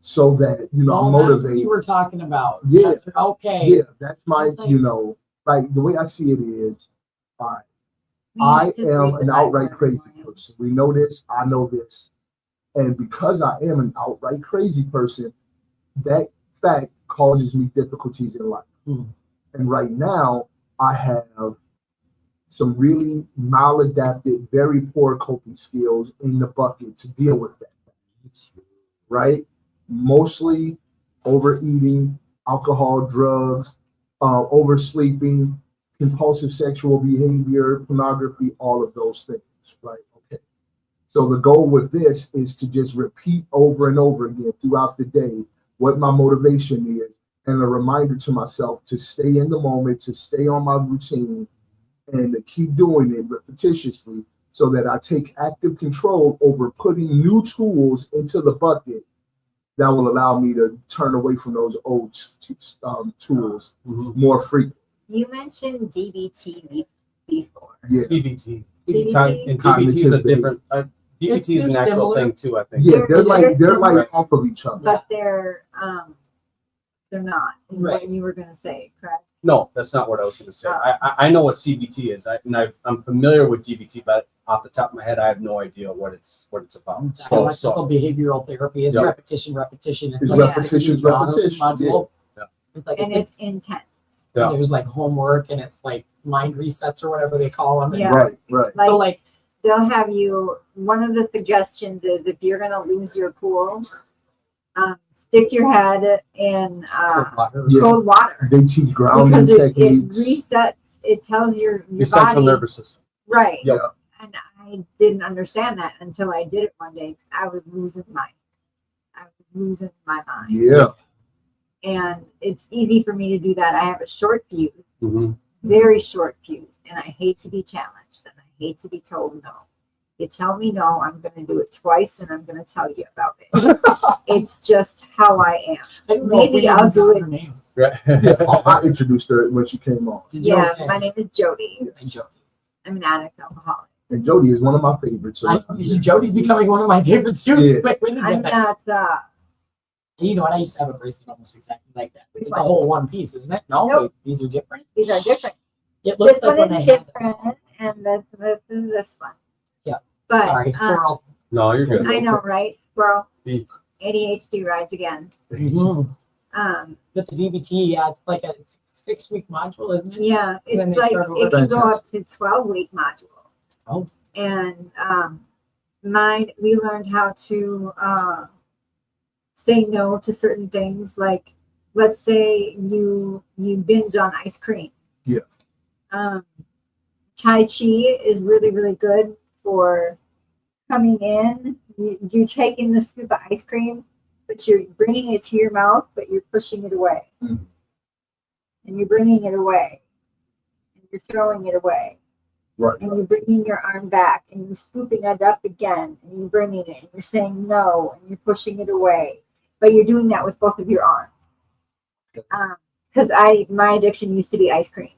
so that, you know, I'm That's what motivated. you were talking about. Yeah. Okay. Yeah, that's my, It's like- you know, like the way I see it is, I am an outright crazy person. We know this. I know this. And because I am an outright crazy person, that fact causes me difficulties in life. Hmm. And right now, I have some really maladapted, very poor coping skills in the bucket to deal with that. Right? Mostly overeating, alcohol, drugs, oversleeping, compulsive sexual behavior, pornography, all of those things. Right? Okay. So the goal with this is to just repeat over and over again throughout the day what my motivation is, and a reminder to myself to stay in the moment, to stay on my routine, and to keep doing it repetitiously, so that I take active control over putting new tools into the bucket that will allow me to turn away from those old tools Mhm. more frequently. You mentioned DBT before. Yeah. DBT. DBT? And DBT is a Cognitive different. DBT is an They're actual similar. thing too, I think. Yeah, they're like Right. off of each other. But they're not, is Right. what you were gonna say, correct? No, that's not what I was going to say. Oh. I know what CBT is, I'm familiar with DBT, but off the top of my head, I have no idea what it's about. Dialectical behavioral therapy is Yeah. repetition. It's like repetition. Module. It's like And it's intense. Yeah. there's like homework, and it's like mind resets or whatever they call them. And Yeah. Right, right. Like So like they'll have you, one of the suggestions is if you're gonna lose your cool, stick your head in Yeah. cold water. They teach grounding Because it techniques. resets it tells your Your central body, nervous system. right? Yep. And I didn't understand that until I did it one day. 'Cause I was losing my mind. Yeah. And it's easy for me to do that. I have a short fuse, Mm-hmm. very short fuse, and I hate to be challenged and I hate to be told no. You tell me no, I'm going to do it twice and I'm going to tell you about it. It's just how I am. I don't know if Maybe we I'll even do got it. her name. Right. I introduced her when she came on. Did you? Yeah, Okay. my name is Jody. Yes. I'm an addict alcoholic. And Jody is one of my favorites. So Jody's becoming one of my favorites too. Yeah. Quick, when did you I'm get that? not, You know what? I used to have a bracelet almost exactly like that. It's Which a one? whole one piece, isn't it? No, Nope. wait, these are different. these are different. It looks This like one when I is had. different, and this is this one. Yeah. But Sorry, squirrel. No, you're good. I know, right? Squirrel. B. ADHD rides again. Mhm. With the DBT, yeah, it's like a 6-week module, isn't it? Yeah, then it's they like start over. it can go up to 12-week module. Oh. And we learned how to say no to certain things. Like, let's say you binge on ice cream. Yeah. Tai Chi is really, really good for coming in. You're taking the scoop of ice cream, but you're bringing it to your mouth, but you're pushing it away. Mhm. And you're bringing it away. And you're throwing it away. Right. And you're bringing your arm back and you're scooping it up again and you're bringing it and you're saying no and you're pushing it away. But you're doing that with both of your arms. Because my addiction used to be ice cream.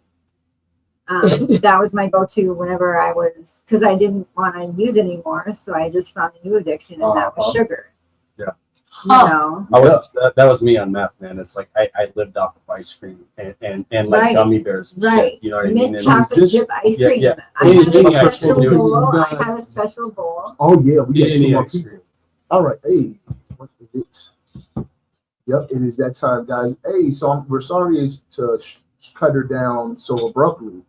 That was my go-to whenever because I didn't want to use anymore. So I just found a new addiction and that was sugar. Yeah. You know? That was me on meth, man. It's like I lived off of ice cream and like Right. gummy bears and Right. shit. You know what I mean? Mint And chocolate this- chip ice yeah, cream. yeah. I have Anything a I special can do. bowl. I have a special bowl. Oh yeah, we got any two more ice people. cream. All right, hey, what is it? Yep, it is that time, guys. Hey, so we're sorry to cut her down so abruptly.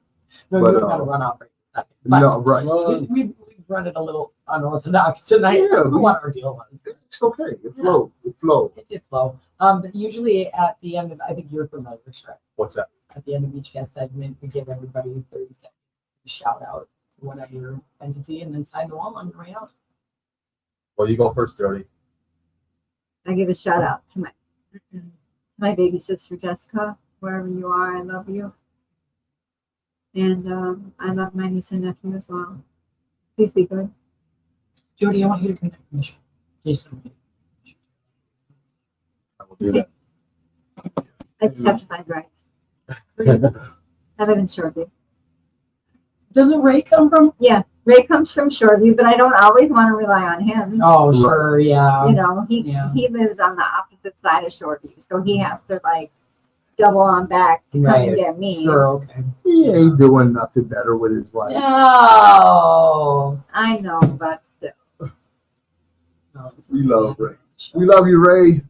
No, But, you don't got to run off right this second. But No, right. we've run it a little unorthodox tonight. Yeah, I don't know what our deal was. It's okay. It flowed. It flowed. It did flow. But usually at the end of, I think you're familiar, Shrek. What's that? At the end of each guest segment, we give everybody 30 seconds to shout out to whatever entity and then sign the wall on your way out. Well, you go first, Jody. I give a shout out to my baby sister Jessica, wherever you are. I love you, and I love my niece and nephew as well. Please be good. Jody, I want you to connect with Michelle. Jason. I will do that. I just have to find rights. I live in Shoreview. Doesn't Ray come from? Yeah, Ray comes from Shoreview, but I don't always want to rely on him. Oh, sure, yeah. You know, Yeah. he lives on the opposite side of Shoreview, so he has to like double on back to come Right. and get me. Sure, okay. He ain't doing nothing better with his life. No. I know, but still. No. We love Ray. We love you, Ray.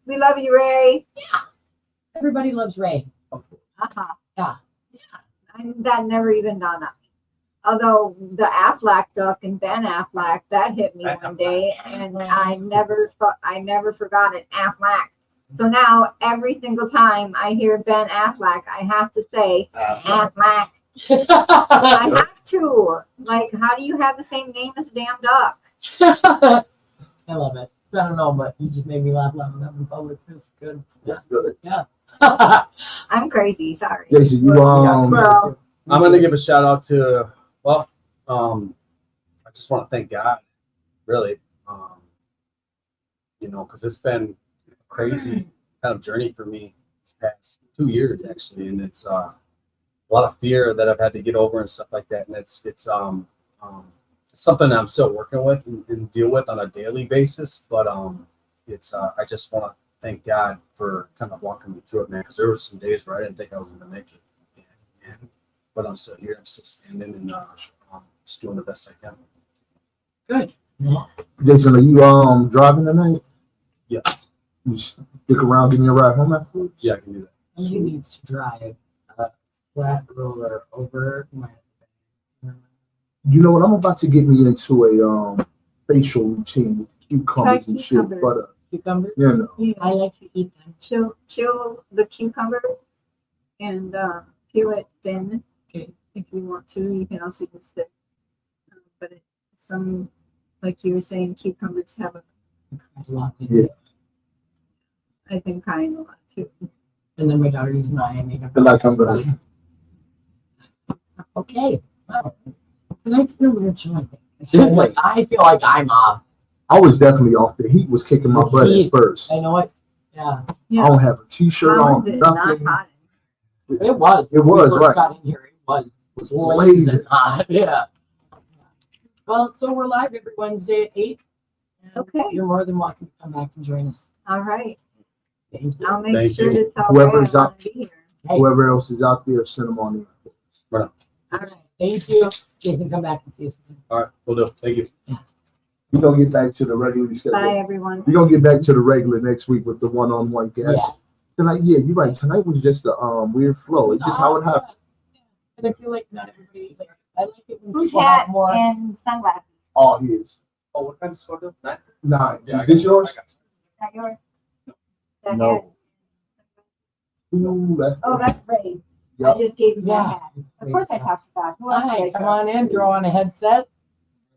We love you, Ray. Everybody loves Ray. Uh-huh. Yeah. That never even dawned on me. Although the Affleck duck and Ben Affleck, that hit me one day, and I never forgot it. Affleck. So now every single time I hear Ben Affleck, I have to say Affleck. I have to. Like, how do you have the same name as a damn duck? I love it. I don't know, but you just made me laugh loud enough in public. It's good. That's good. I'm crazy. Sorry. Jason, you Well, I'm gonna give a shout out to I just want to thank God, really, because it's been a crazy kind of journey for me these past 2 years actually, and it's a lot of fear that I've had to get over and stuff like that, and it's something I'm still working with and deal with on a daily basis, but I just want to thank God for kind of walking me through it, man, because there were some days where I didn't think I was going to make it, but I'm still here, I'm still standing, and just doing the best I can. Good. Jason, are you driving tonight? Yes. You stick around, give me a ride home afterwards? Yeah, I can do that. Somebody needs to drive a flat roller over my. You know what? I'm about to get me into a facial routine with cucumbers and shit. cucumbers. But Cucumber? you know, yeah. I like to eat them. Chill the cucumber and peel it thin Okay. if you want to. You can also use the, but some, like you were saying, cucumbers have a, Yeah. I've been crying a lot too. And then my daughter used my makeup. Feel like I'm gonna- Okay. Well, tonight's been a weird show. I feel like I'm off. I was definitely off. The heat was kicking my butt at Heat. first. I know it. Yeah, I don't have a t-shirt How on. is it not Nothing. hot? it was. It When we was, first right. Got in here. It was It was blazing hot. Yeah. Well, so we're live every Wednesday at 8. And Okay. You're more than welcome to come back and join us. All right. Thank you. I'll make Thank sure you. to tell Whoever's Ray I up- want to be here. Hey, Whoever else is out there, send them on in. all right. Thank you. Jason, come back and see us. All right, we'll do. Thank you. We're gonna get back to the regularly scheduled. Bye, everyone. We're gonna get back to the regular next week with the one-on-one guests. Tonight, yeah, you're right. Tonight was just a weird flow. It's just how it happened. And I feel like not everybody, like, I like it when Whose people hat have more. and sunglasses? All his. Oh, what time is it? 9. Yeah, Is this yours? Is that yours? That No. hat? Ooh, that's Oh, that's Ray's. Yep. I just gave him Yeah. that hat. Of course I talked about. Who else did I Hi, come talk on in, throw on a headset.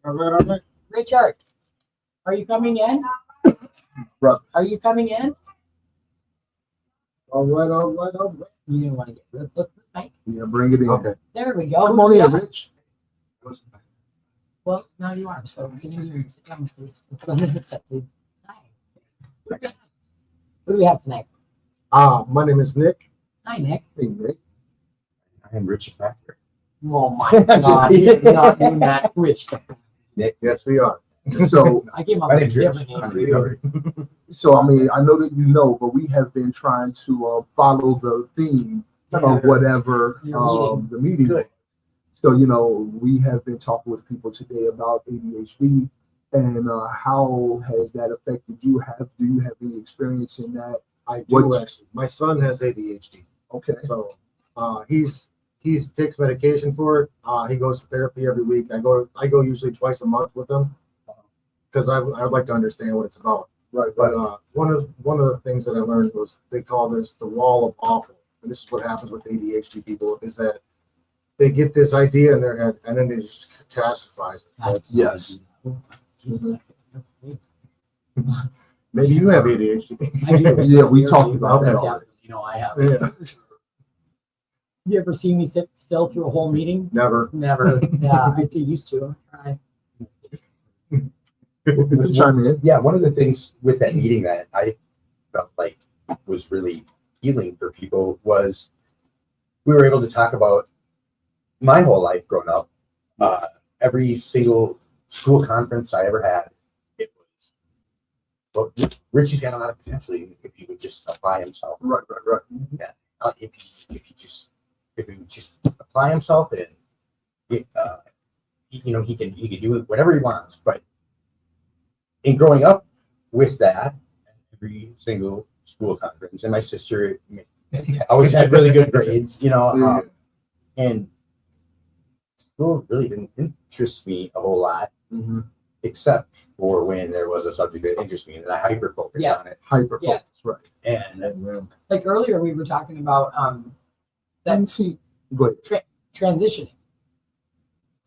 all right. Richard, are you coming in? Brother. Are you coming in? All right. You didn't want to get rid of the mic. Yeah, bring it in. Okay. There we go. Come on Yeah. in, Rich. Well, now you are, so get in here and sit down, please. Put on the headset, please. Hi. What do we have tonight? My name is Nick. Hi, Nick. Hey, Nick. I am Richard Factor. Oh my God, he's not doing that, Rich. Nick, yes, we are. So, I came up My with a name's Rich. different name I'm for you. recovered. I mean, I know that you know, but we have been trying to follow the theme of whatever Your the meeting. Good. So, we have been talking with people today about ADHD and how has that affected you? Do you have any experience in that? I do What- actually. My son has ADHD, Okay. so he's takes medication for it. He goes to therapy every week. I go usually twice a month with him because I would like to understand what it's about. Right. But one of the things that I learned was they call this the wall of awful, and this is what happens with ADHD people is that they get this idea in their head and then they just catastrophize it. Yes. Maybe you have ADHD. I do. Yeah, we talked about that Definitely, already. You know, I have. Yeah. You ever seen me sit still through a whole meeting? Never. Never. Yeah, I do used to. I You chime in. Yeah, one of the things with that meeting that I felt like was really healing for people was we were able to talk about my whole life growing up. Every single school conference I ever had, it was, well, Richie's got a lot of potential if he would just apply himself. Right. If he would just apply himself and he can do it whatever he wants. But in growing up with that, every single school conference, and my sister always had really good grades, and school really didn't interest me a whole lot, Mm-hmm. except for when there was a subject that interested me and I hyper focused Yeah. on it. Hyper Yeah. focus, right. And like earlier we were talking about And see, go ahead. transitioning,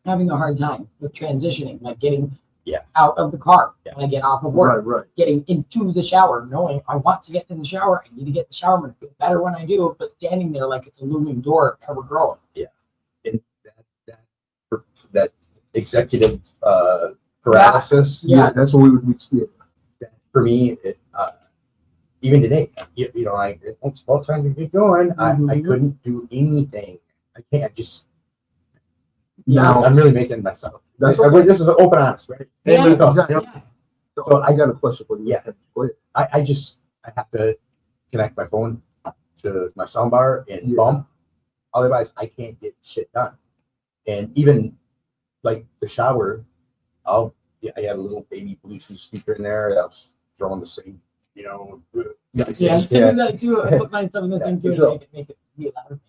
having a hard time with transitioning, like getting Yeah. out of the car Yeah. when I get off of work, Right. getting into the shower, knowing I want to get in the shower, I need to get in the shower, I'm gonna feel better when I do, but standing there like it's a looming door, ever growing. and that executive paralysis. Yeah. That's what we would experience. For me, even today, it's about time to get going. I Mhm. couldn't do anything. I can't just. Now, I'm really making myself. That's This is an open honest, right? Yeah, There's no- exactly. Yeah. So I got a question for you. Yeah. Go ahead. I have to connect my phone to my soundbar and Yeah. bump. Otherwise, I can't get shit done. And even like the shower, I had a little baby Bluetooth speaker in there that I was throwing the same, Yeah, I do that too. I put myself in the same too. sure. Make it be louder.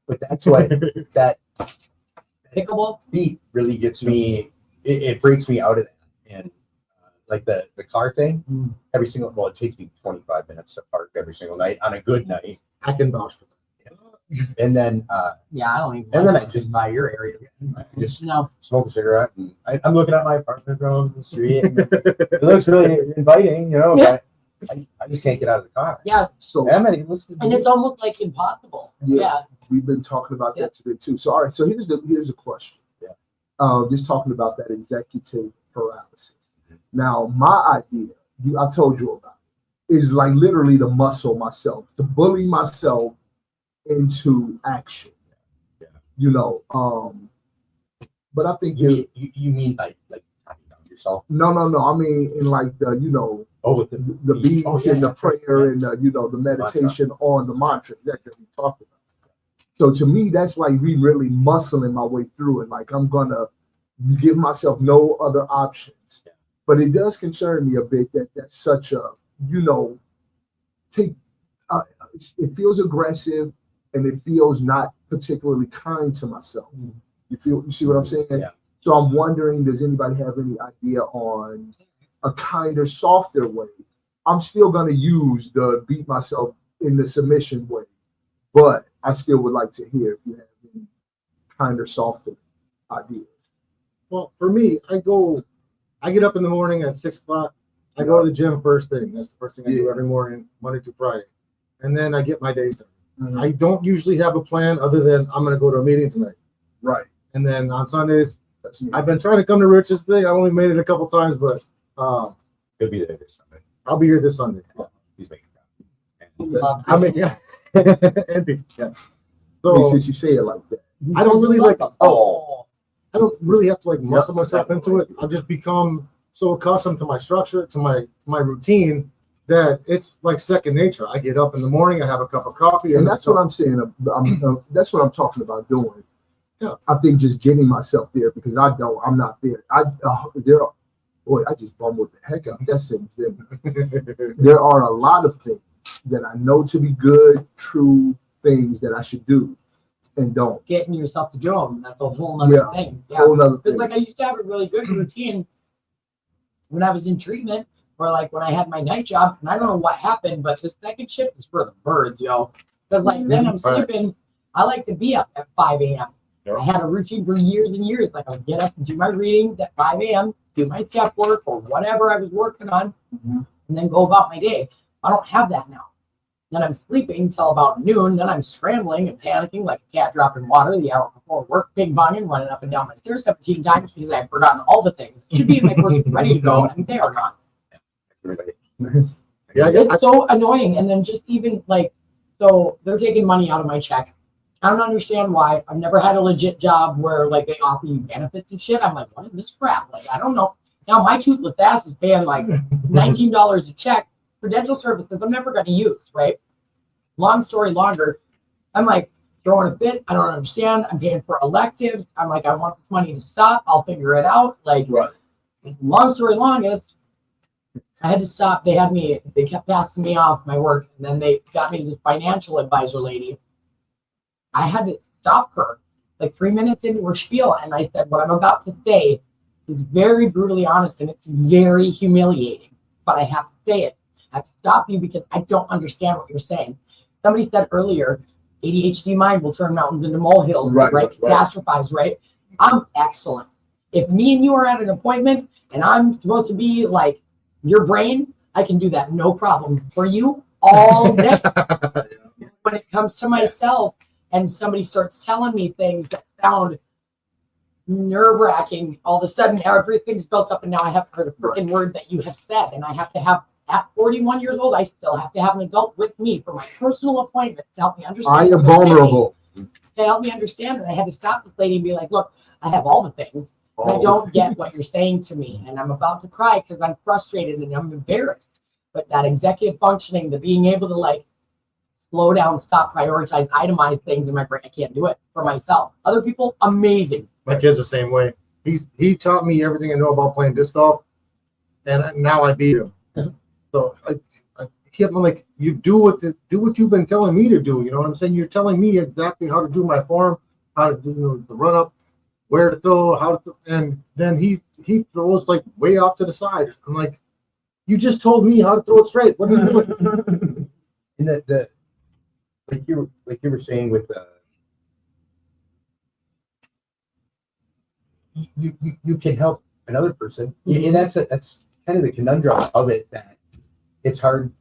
But that's why that Pickleball. beat really gets me. It breaks me out of that. And like the car thing, it takes me 25 minutes to park every single night on a good night. I can vouch for that. And then Yeah, I don't even. And then like I just- by your area. just No. smoke a cigarette. And I'm looking at my apartment across the street. And it looks really inviting, you know. Yeah. But I just can't get out of the car. Yeah, So I'm gonna listen to and it's almost like impossible. Yeah. Yeah. we've been talking about Yeah. that today too. So all right, so here's a question. Yeah. Just talking about that executive paralysis. Now, my idea, I told you about it, is like literally to muscle myself, to bully myself into action. Yeah. You know, but I think you mean like yourself? no. I mean, in like the With the beads and the prayer and the meditation on the mantra. Exactly what we talked about. So to me, that's like really muscling my way through it. Like I'm gonna give myself no other options. Yeah. But it does concern me a bit that that's such a it feels aggressive and it feels not particularly kind to myself. You see what I'm saying? Yeah. So I'm wondering, does anybody have any idea on a kinder, softer way? I'm still going to use the beat myself in the submission way, but I still would like to hear if you have any kinder, softer ideas. Well, for me, I get up in the morning at 6 o'clock. I go to the gym first thing. That's the first thing I do every morning, Monday through Friday. And then I get my day started. Mhm. I don't usually have a plan other than I'm going to go to a meeting tonight. Right. And then on Sundays, That's me. I've been trying to come to Rich's thing. I only made it a couple times, but He'll be there this Sunday. I'll be here this Sunday. He's making I mean, yeah. And pizza, yeah. So, So since you say it like that, I don't really like. Oh. I don't really have to like muscle myself into it. I've just become so accustomed to my structure, to my routine, that it's like second nature. I get up in the morning, I have a cup of coffee, and that's what I'm saying. That's what I'm talking about doing. Yeah. I think just getting myself there because I'm not there. I just bumbled the heck out. That sentence didn't. There are a lot of things that I know to be good, true things that I should do, and don't. Getting yourself to do them. That's a whole nother thing. Yeah. Whole nother Because thing. like I used to have a really good routine when I was in treatment, or like when I had my night job, and I don't know what happened, but the second shift is for the birds, yo. Because like then I'm sleeping, I like to be up at 5 a.m. Yeah. I had a routine for years and years. Like I would get up and do my readings at 5 a.m., do my step work or whatever I was working on, and then go about my day. I don't have that now. Then I'm sleeping till about noon. Then I'm scrambling and panicking like a cat dropping water the hour before work, ping ponging, running up and down my stairs 17 times because I've forgotten all the things. Should be in my purse ready to go, and they are not. Yeah, It's so annoying. And then just even like, so they're taking money out of my check. I don't understand why. I've never had a legit job where like they offer you benefits and shit. I'm like, what is this crap? Like, I don't know. Now my toothless ass is paying like $19 a check for dental services I'm never going to use, right? Long story longer, I'm like throwing a fit. I don't understand. I'm paying for electives. I'm like, I want this money to stop. I'll figure it out. Like, Right. long story longest, I had to stop. They kept passing me off my work. And then they got me to this financial advisor lady. I had to stop her like 3 minutes into her spiel. And I said, what I'm about to say is very brutally honest and it's very humiliating, but I have to say it. I have to stop you because I don't understand what you're saying. Somebody said earlier, ADHD mind will turn mountains into molehills, right? Catastrophize, right? I'm excellent. If me and you are at an appointment and I'm supposed to be like your brain, I can do that no problem for you all day. When it comes to myself and somebody starts telling me things that sound nerve-wracking, all of a sudden everything's built up and now I have heard a freaking word that you have said, and I have to have, at 41 years old, I still have to have an adult with me for my personal appointment to help me understand. I am vulnerable. To help me understand, and I had to stop this lady and be like, look, I have all the things. And I don't get what you're saying to me, and I'm about to cry because I'm frustrated and I'm embarrassed. But that executive functioning, the being able to like slow down, stop, prioritize, itemize things in my brain, I can't do it for myself. Other people, amazing. My kid's the same way. He taught me everything I know about playing disc golf, and now I beat him. So I kept like, you do what you've been telling me to do. You know what I'm saying? You're telling me exactly how to do my form, how to do the run up, where to throw, how to, and then he throws like way off to the side. I'm like, you just told me how to throw it straight. What are you doing? And like you were saying with you can help another person, and that's kind of the conundrum of it, that it's hard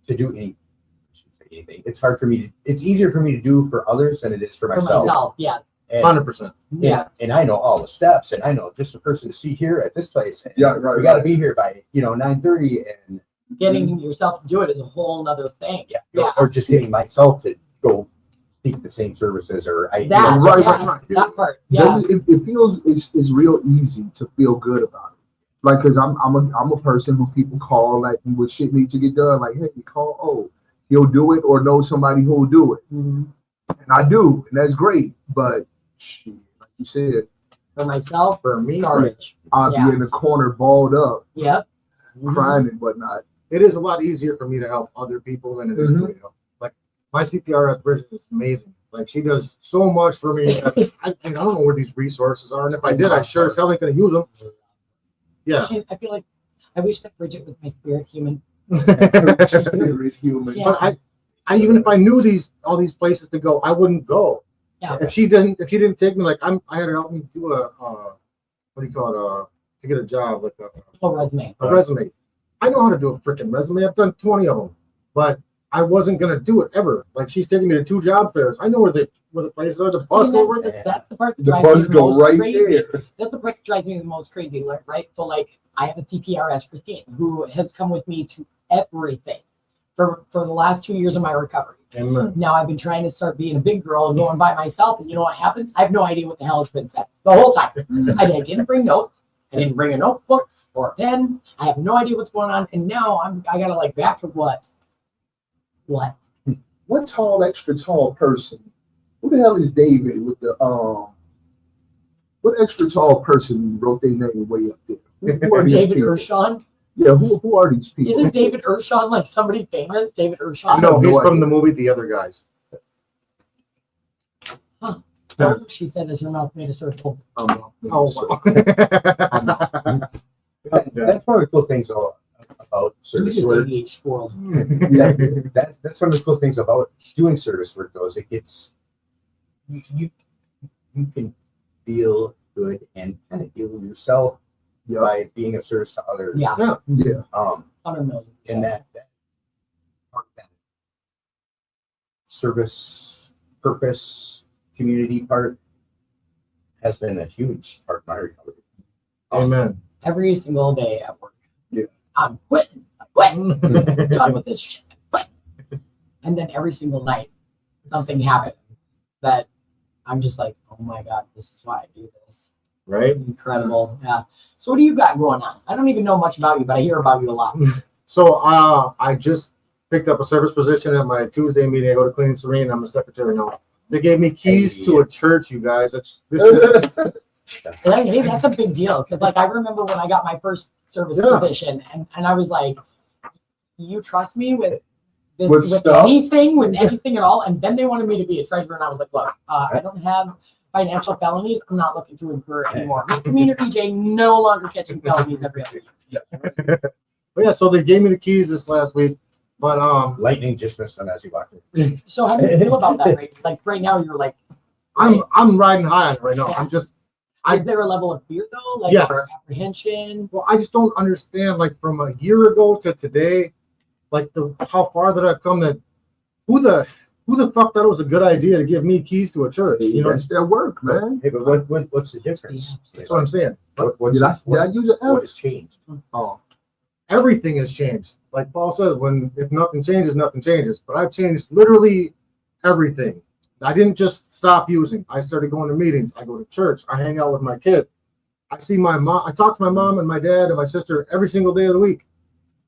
to do any. I shouldn't say anything. It's hard for me to. It's easier for me to do for others than it is for For myself. myself, yes. 100%. Yeah. And I know all the steps, and I know just the person to see here at this place. And Yeah, right. we got to be here by 9:30, and Getting yourself to do it is a whole nother thing. yeah, or just getting myself to go speak the same services, or I That, Right, yeah, right. that part. Yeah. It feels it's real easy to feel good about it. Like, cause I'm a person who people call like when shit needs to get done. Like, hey, call. Oh, he'll do it, or know somebody who'll do it, Mhm. and I do, and that's great. But shit, like you said, For myself, For me, garbage. I'll Yeah. be in the corner, balled up, Yep. crying and whatnot. it is a lot easier for me to help other people than it is for me to help. Like my CPR at Bridget is amazing. Like she does so much for me. I don't know where these resources are, and if I did, I sure as hell ain't gonna use them. Yeah. I feel like I wish that Bridget was my spirit human. Spirit human. Yeah. But I even if I knew all these places to go, I wouldn't go. Yeah. If she didn't take me, like I had her help me do a what do you call it? To get a job, like A resume. a resume. I know how to do a freaking resume. I've done 20 of them, but I wasn't gonna do it ever. Like she's taking me to 2 job fairs. I know where the places are. The bus go right there. That's the part that The drives bus me the go most right crazy. there. That's the part that drives me the most crazy, right? So like I have a CPRS, Christine, who has come with me to everything for the last 2 years of my recovery. Amen. Now I've been trying to start being a big girl and going by myself, and you know what happens? I have no idea what the hell has been said the whole time. I didn't bring notes. I didn't bring a notebook or a pen. I have no idea what's going on, and now I gotta like back to what? What tall, extra tall person? Who the hell is David with the What extra tall person wrote their name way up there? Who are these David people? Urshon? Yeah, who are these people? Isn't David Urshon like somebody famous? David Urshon? No, he's no from idea. the movie The Other Guys. Oh, she said as her mouth made a circle. Oh, So- wow. That's one of the cool things about He service was work. ADH squirrel. Yeah, that's one of the cool things about doing service work, though, is it gets you can feel good and kind of heal yourself by being of service to others. Yeah. Yeah. 100 million. And that part, that service, purpose, community part has been a huge part of my recovery. Amen. Every single day at work. Yeah. I'm quitting. I'm quitting. I'm done with this shit. I'm quitting. And then every single night, something happens that I'm just like, oh my God, this is why I do this. Right? Incredible. Yeah. So what do you got going on? I don't even know much about you, but I hear about you a lot. So I just picked up a service position at my Tuesday meeting. I go to Clean and Serene. I'm a secretary now. They gave me keys to a church, you guys. Hey, that's a big deal. Because like I remember when I got my first service position and I was like, you trust me with this, With with stuff? anything at all? And then they wanted me to be a treasurer, and I was like, look, I don't have financial felonies. I'm not looking to incur anymore. Misdemeanor DJ no longer catching felonies every other year. But yeah, so they gave me the keys this last week. But Lightning just missed them as you walked in. So how do you feel about that? Right? Like right now, you're like, I'm riding high on it right now. Yeah. I'm is there a level of fear though? Like Yeah. or apprehension? well, I just don't understand, like from a year ago to today, like how far that I've come. That who the fuck thought it was a good idea to give me keys to a church? You know, That's their work, man. Hey, but what's the difference? that's what I'm saying. Did I use an what F? has changed? Oh, Everything has changed. Like Paul said, if nothing changes, nothing changes. But I've changed literally everything. I didn't just stop using. I started going to meetings. I go to church. I hang out with my kid. I see my mom. I talk to my mom and my dad and my sister every single day of the week.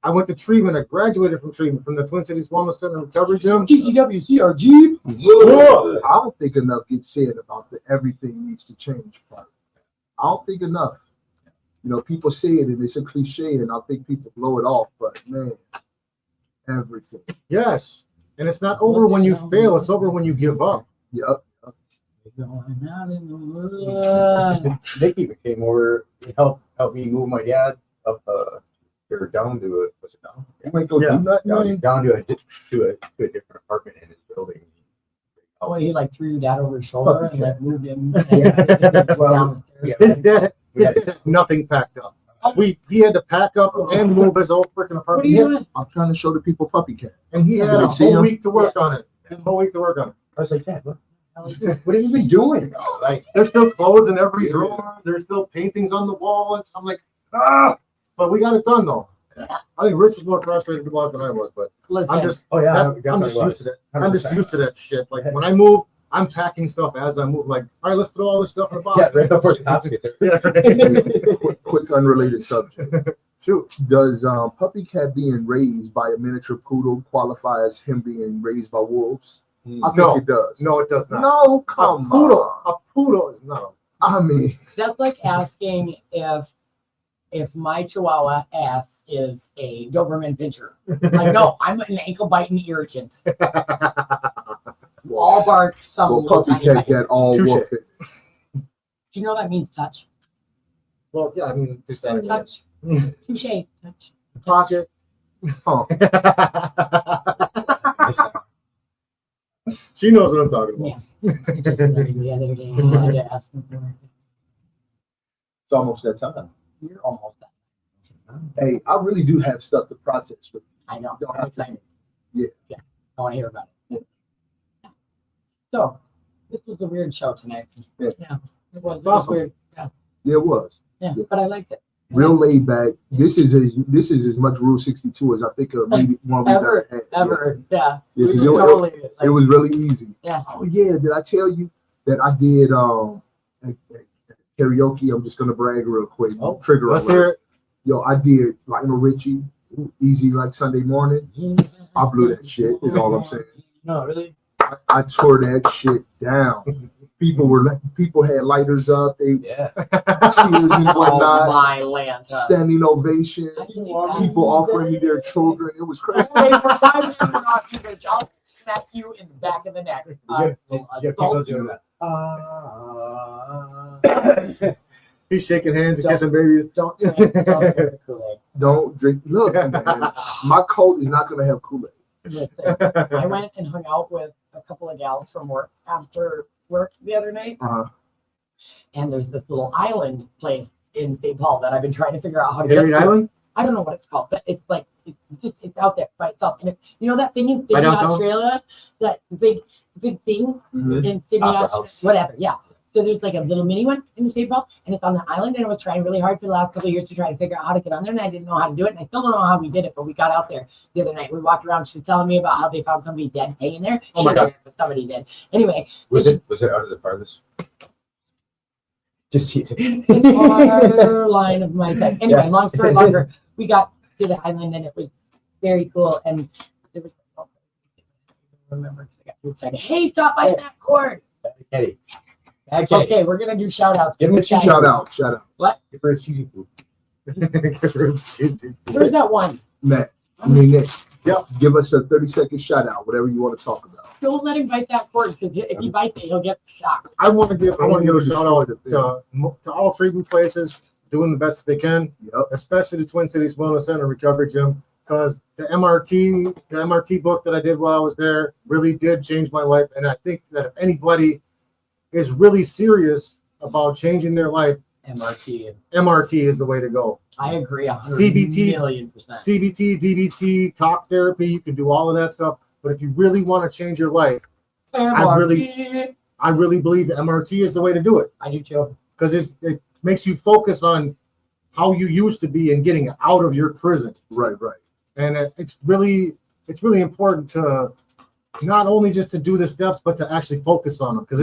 I went to treatment. I graduated from treatment from the Twin Cities Wellness Center and Recovery Gym. GCW, CRG. I don't think enough gets said about the everything needs to change part. I don't think enough. You know, people say it and it's a cliche, and I think people blow it off. But man, everything. Yes. And it's not over when you fail. It's over when you give up. Yep. Going out in the woods. Nikki came over to help me move my dad up they're down to it. What's it down? You might go Yeah. do nothing, Down, man. down to a different apartment in his building. Oh, he like threw your dad over his shoulder and like moved him. down the stairs. His dad had nothing packed up. He had to pack up and move his whole freaking What are apartment. you He had- doing? I'm trying to show the people Puppy Cat. And he had Did a they see whole him? week to work on it. A whole week to work on it. I was like, Dad, what have you been doing? Like, There's still clothes in every drawer. There's still paintings on the wall. And I'm like, but we got it done though. I think Rich was more frustrated about it than I was, but Listen, I'm just, oh yeah, I'm just used to that. I'm just used to that shit. Like when I move, I'm packing stuff as I move. Like, all right, let's throw all this stuff in the box. Yeah, right before the cops get there. Quick unrelated subject. Shoot. Does Puppy Cat being raised by a miniature poodle qualify as him being raised by wolves? I think No. it does. No, it does not. No, come on. A poodle is not. I mean, that's like asking if my Chihuahua ass is a Doberman Pinscher. Like, no, I'm an ankle biting irritant. All bark, some well, little Puppy tiny Cat bite. got all Touche. wolf it. Do you know that means touch? Well, yeah, I mean, just that. Touch. Touche. Touch. Pocket. Huh. She knows what I'm talking about. Yeah. I just learned the other day. I had to ask him for it. It's almost that time. You're almost done. Hey, I really do have stuff to process, but I know. Don't I'm have to. excited. Yeah. Yeah. I want to hear about it. Yeah. So, this was a weird show tonight. Yeah. It was Awesome. weird. Yeah. it was Yeah. Yeah. But I liked it. real laid back. This is as much Rule 62 as I think of maybe one we've ever had. Ever. Yeah. Yeah, We 'cause were totally, like, It was really easy. Yeah. Oh yeah, did I tell you that I did at karaoke? I'm just gonna brag real quick. Oh, Trigger Let's alert. hear it. Yo, I did Lionel Richie, Easy Like Sunday Morning. I blew that shit. Is all I'm saying. No, really? I tore that shit down. People had lighters up. They Yeah. tears and Oh whatnot. my Lanta. Standing ovation. I can do that. People offering me their children. It was crazy. Hey, for 5 minutes, you're not too good. I'll smack you in the back of the neck. Assault you. He's shaking hands and Don't- kissing babies. Don't drink the Kool-Aid. Don't drink. Look, man, my coat is not gonna have Kool-Aid. Listen, I went and hung out with a couple of gals from work after work the other night, Uh-huh. and there's this little island place in St. Paul that I've been trying to figure out how to Harriet get to. Island? I don't know what it's called, but it's like it's out there by itself. And you know that thing in By Sydney, downtown? Australia, that big thing Mhm. in Sydney, Opera Australia, House. whatever. Yeah. So there's like a little mini one in St. Paul, and it's on the island. And I was trying really hard for the last couple of years to try to figure out how to get on there, and I didn't know how to do it. And I still don't know how we did it, but we got out there the other night. We walked around. She was telling me about how they found somebody dead hanging there. Oh my She God. didn't, but somebody did. Anyway, Was this it out of the farthest? Just is the far line of my bed. Anyway, long story longer, we got to the island, and it was very cool. And there was, I remember, 'cause I got too excited. Hey, stop by that cord. Eddie. Okay, we're gonna do shout outs. Give him a cheesy Shout out. What? Give her a cheesy food. Where's that one? Matt. I mean, Nick. Yep. Give us a 30-second shout out, whatever you want to talk about. Don't let him bite that cord, because if he bites it, he'll get shocked. I want to give a shout out to all treatment places doing the best that they can, Yep. especially the Twin Cities Wellness Center Recovery Gym, because the MRT book that I did while I was there really did change my life. And I think that if anybody is really serious about changing their life, MRT. MRT is the way to go. I agree. CBT. 1,000,000%. CBT, DBT, talk therapy, you can do all of that stuff. But if you really want to change your life, MRT. I really believe MRT is the way to do it, I do too. because it makes you focus on how you used to be and getting out of your prison. Right. And it's really important to not only just to do the steps, but to actually focus on them, because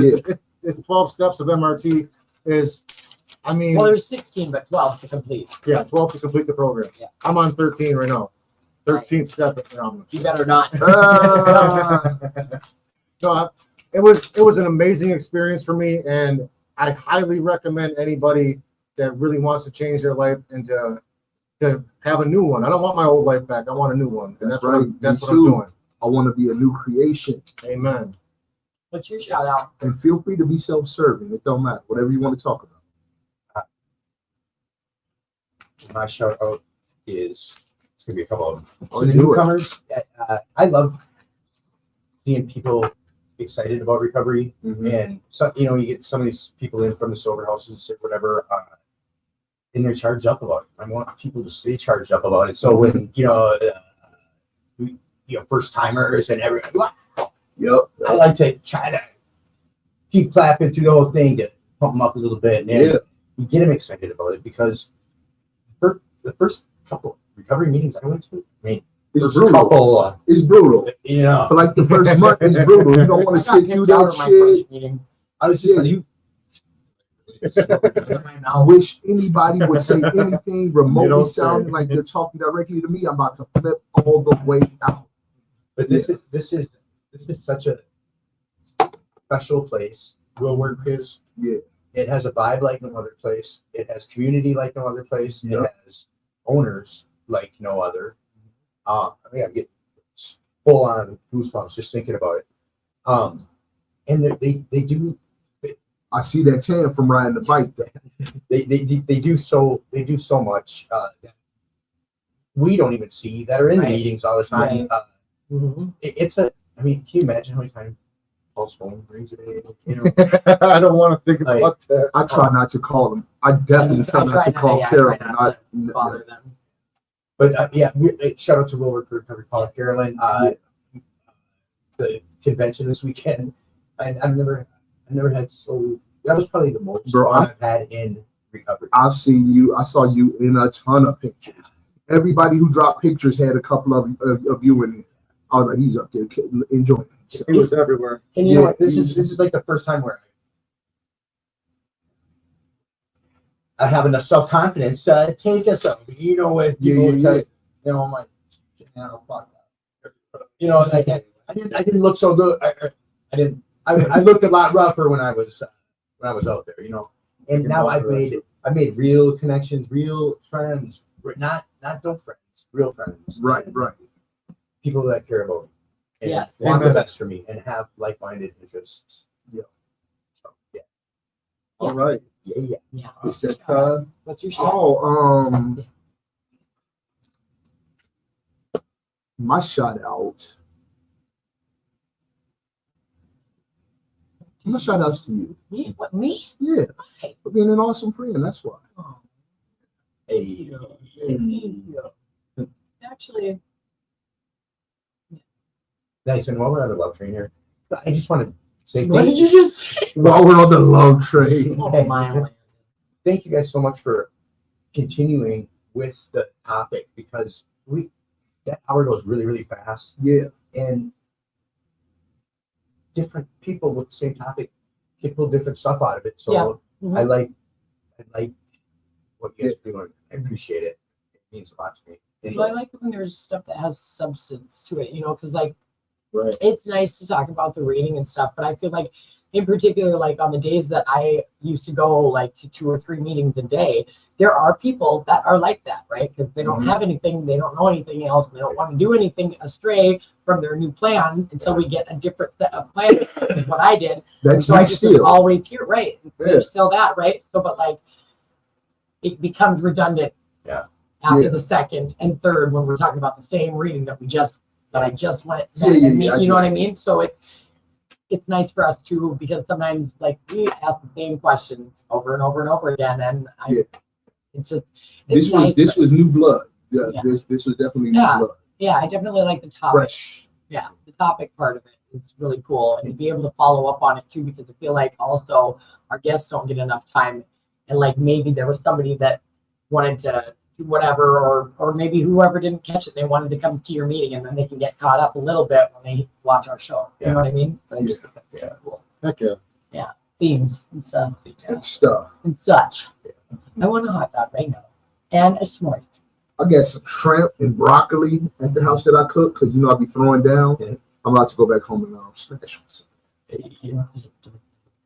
it's 12 steps of MRT is, I mean, Well, there's 16, but 12 to complete. yeah, 12 to complete the program. Yeah. I'm on 13 right now. 13th step. You better not. No, it was an amazing experience for me, and I highly recommend anybody that really wants to change their life and to have a new one. I don't want my old life back. I want a new one. And That's what right. I'm, that's Me what I'm too. doing. I want to be a new creation. Amen. What's your shout out? And feel free to be self-serving. It don't matter. Whatever you want to talk about. My shout out is it's gonna be a couple of them. Oh, So the do it. newcomers, I love seeing people excited about recovery, and so you get some of these people in from the sober houses or whatever, and they're charged up about it. I want people to stay charged up about it. So when first timers and everyone, I like to try to keep clapping through the whole thing to pump them up a little bit, and then you get them excited about it because the first couple recovery meetings I went to, I mean, It's brutal. It's brutal. For like the first month, it's brutal. You don't want to sit through that shit. I was just like, I wish anybody would say anything remotely sounding like they're talking directly to me. I'm about to flip all the way out. But this is such a special place. Will Work is. Yeah. It has a vibe like no other place. It has community like no other place. It has owners like no other. I get full on goosebumps just thinking about it. And they do. I see that tan from riding the bike. They do so much that we don't even see that are in the meetings all the time. I mean, can you imagine how many times Paul's phone rings a day? I don't want to think about that. I try not to call them. I definitely try not to call Carol. Bother them. But shout out to Will Work for Recovery, Paul, Carolyn. The convention this weekend, and I've never had so. That was probably the most fun I've had in recovery. I've seen you. I saw you in a ton of pictures. Everybody who dropped pictures had a couple of you in it. I was like, he's up there enjoying it. He was everywhere. And you know what? This is like the first time where I have enough self-confidence to take us up. With people because I'm like, fuck that. I didn't look so good. I looked a lot rougher when I was out there, And now I've made real connections, real friends, not dope friends, real friends. Right. People that care about me. And want the best for me and have like-minded interests. Yeah. So, yeah. All right. Yeah. Is that What's your shout? My shout out. My shout outs to you. Me? What, me? Yeah. For being an awesome friend. That's why. Oh. Hey. Actually, Nice. And while we're on the love train here, I just want to say what did you just say? While we're on the love train. Oh, my. thank you guys so much for continuing with the topic because that hour goes really, really fast. Yeah. And different people with the same topic can pull different stuff out of it. So I like what you guys are doing. I appreciate it. It means a lot to me. So I like when there's stuff that has substance to it, because Right. it's nice to talk about the reading and stuff, but I feel like in particular, like on the days that I used to go like to 2 or 3 meetings a day, there are people that are like that, right? Because they don't have anything, they don't know anything else, they don't want to do anything astray from their new plan until we get a different set of plans. Is what I did. That's so I just was still. always here, right? There's still that, right? So, but like it becomes redundant. After the second and third, when we're talking about the same reading that I just let you know what I mean? So it's nice for us too, because sometimes like we ask the same questions over and over and over again, and this was new blood. Yeah. This was definitely new blood. Yeah, I definitely like the topic. Fresh. Yeah, the topic part of it is really cool, and to be able to follow up on it too, because I feel like also our guests don't get enough time, and like maybe there was somebody that wanted to do whatever, or maybe whoever didn't catch it, they wanted to come to your meeting, and then they can get caught up a little bit when they watch our show. You know what I mean? But I just think that's really cool. Heck yeah. Yeah, themes and stuff. And stuff. And such. I want a hot dog right now, and a s'more. I got some shrimp and broccoli at the house that I cook because I'll be throwing down. I'm about to go back home and smash some.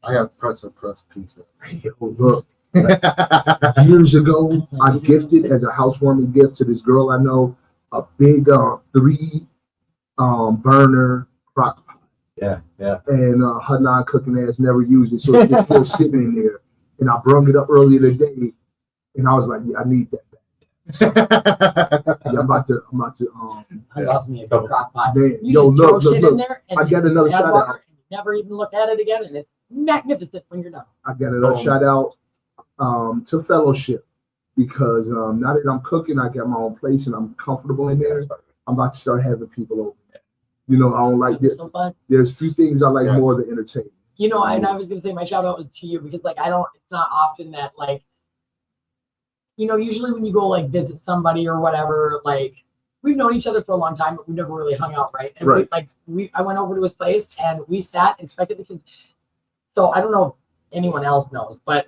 I got pretzel crust pizza. Hey, look. Years ago, I gifted as a housewarming gift to this girl I know a big 3 burner crock pot. Yeah. And her non-cooking ass never used it, so it's just still sitting in there. And I brung it up earlier today, and I was like, "Yeah, I need that." Yeah, I'm about to I love me a good crock pot. man, You yo, just throw look, look, shit in look. there and I got another add shout water out. and you never even look at it again, and it's magnificent when you're done. I got another shout out to Fellowship because now that I'm cooking, I got my own place and I'm comfortable in there. I'm about to start having people over. You know, I don't like this. So fun. There's few things I like more than entertainment. You know, and I was gonna say my shout out was to you because like it's not often that like, you know, usually when you go like visit somebody or whatever, like we've known each other for a long time, but we've never really hung out, right? And I went over to his place and we sat, inspected the kids. So I don't know if anyone else knows, but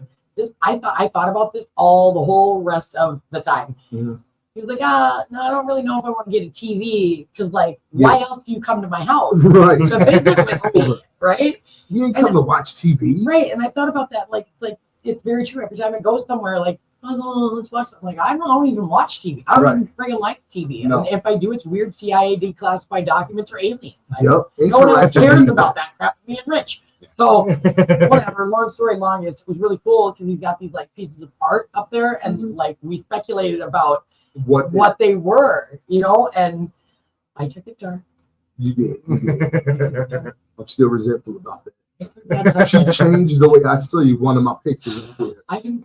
I thought about this the whole rest of the time. Mm-hmm. He was like, no, I don't really know if I want to get a TV because, like, why else do you come to my house? Right. To visit with me, right? You ain't come to watch TV. Right. And I thought about that. It's very true. Every time I go somewhere, like, oh, let's watch something. Like, I don't even watch TV. I don't even freaking like TV. No. And if I do, it's weird CIA declassified documents or aliens. No one else cares about that crap. Me and Rich. So whatever. Long story long is it was really cool because he's got these like pieces of art up there, and like we speculated about what they were, you know, and I took it dark. You did. I'm still resentful about that. She changed the way I see one of my pictures.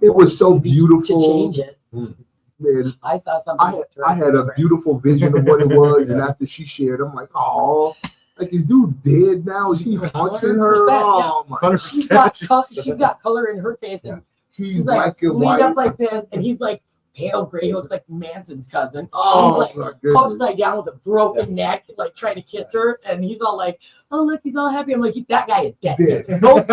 It was so beautiful. To change it. Man, I saw something. I had a beautiful vision of what it was, and after she shared, I'm like, oh, like is dude dead now? Is he haunting her? Oh my God. She's got color in her face, and he's like and leaned white. up like this, and he's like pale gray. He looks like Manson's cousin. Oh, he's like upside down with a broken neck, like trying to kiss her, and he's all like, "Oh look, he's all happy." I'm like, "That guy is dead." Nope.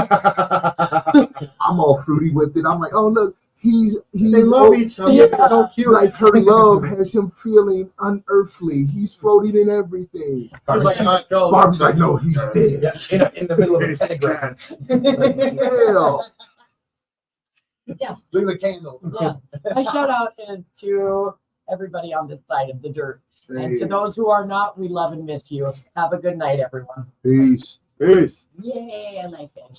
I'm all fruity with it. I'm like, "Oh look, he's they love each other. Yeah. So cute. Like her love has him feeling unearthly. He's floating in everything." Barbie's like, "No, he's dead." Yeah, in the middle of a pentagram. Yeah. Look at the candle. Yeah. My shout out is to everybody on this side of the dirt. And to those who are not, we love and miss you. Have a good night, everyone. Peace. Yay, I like that.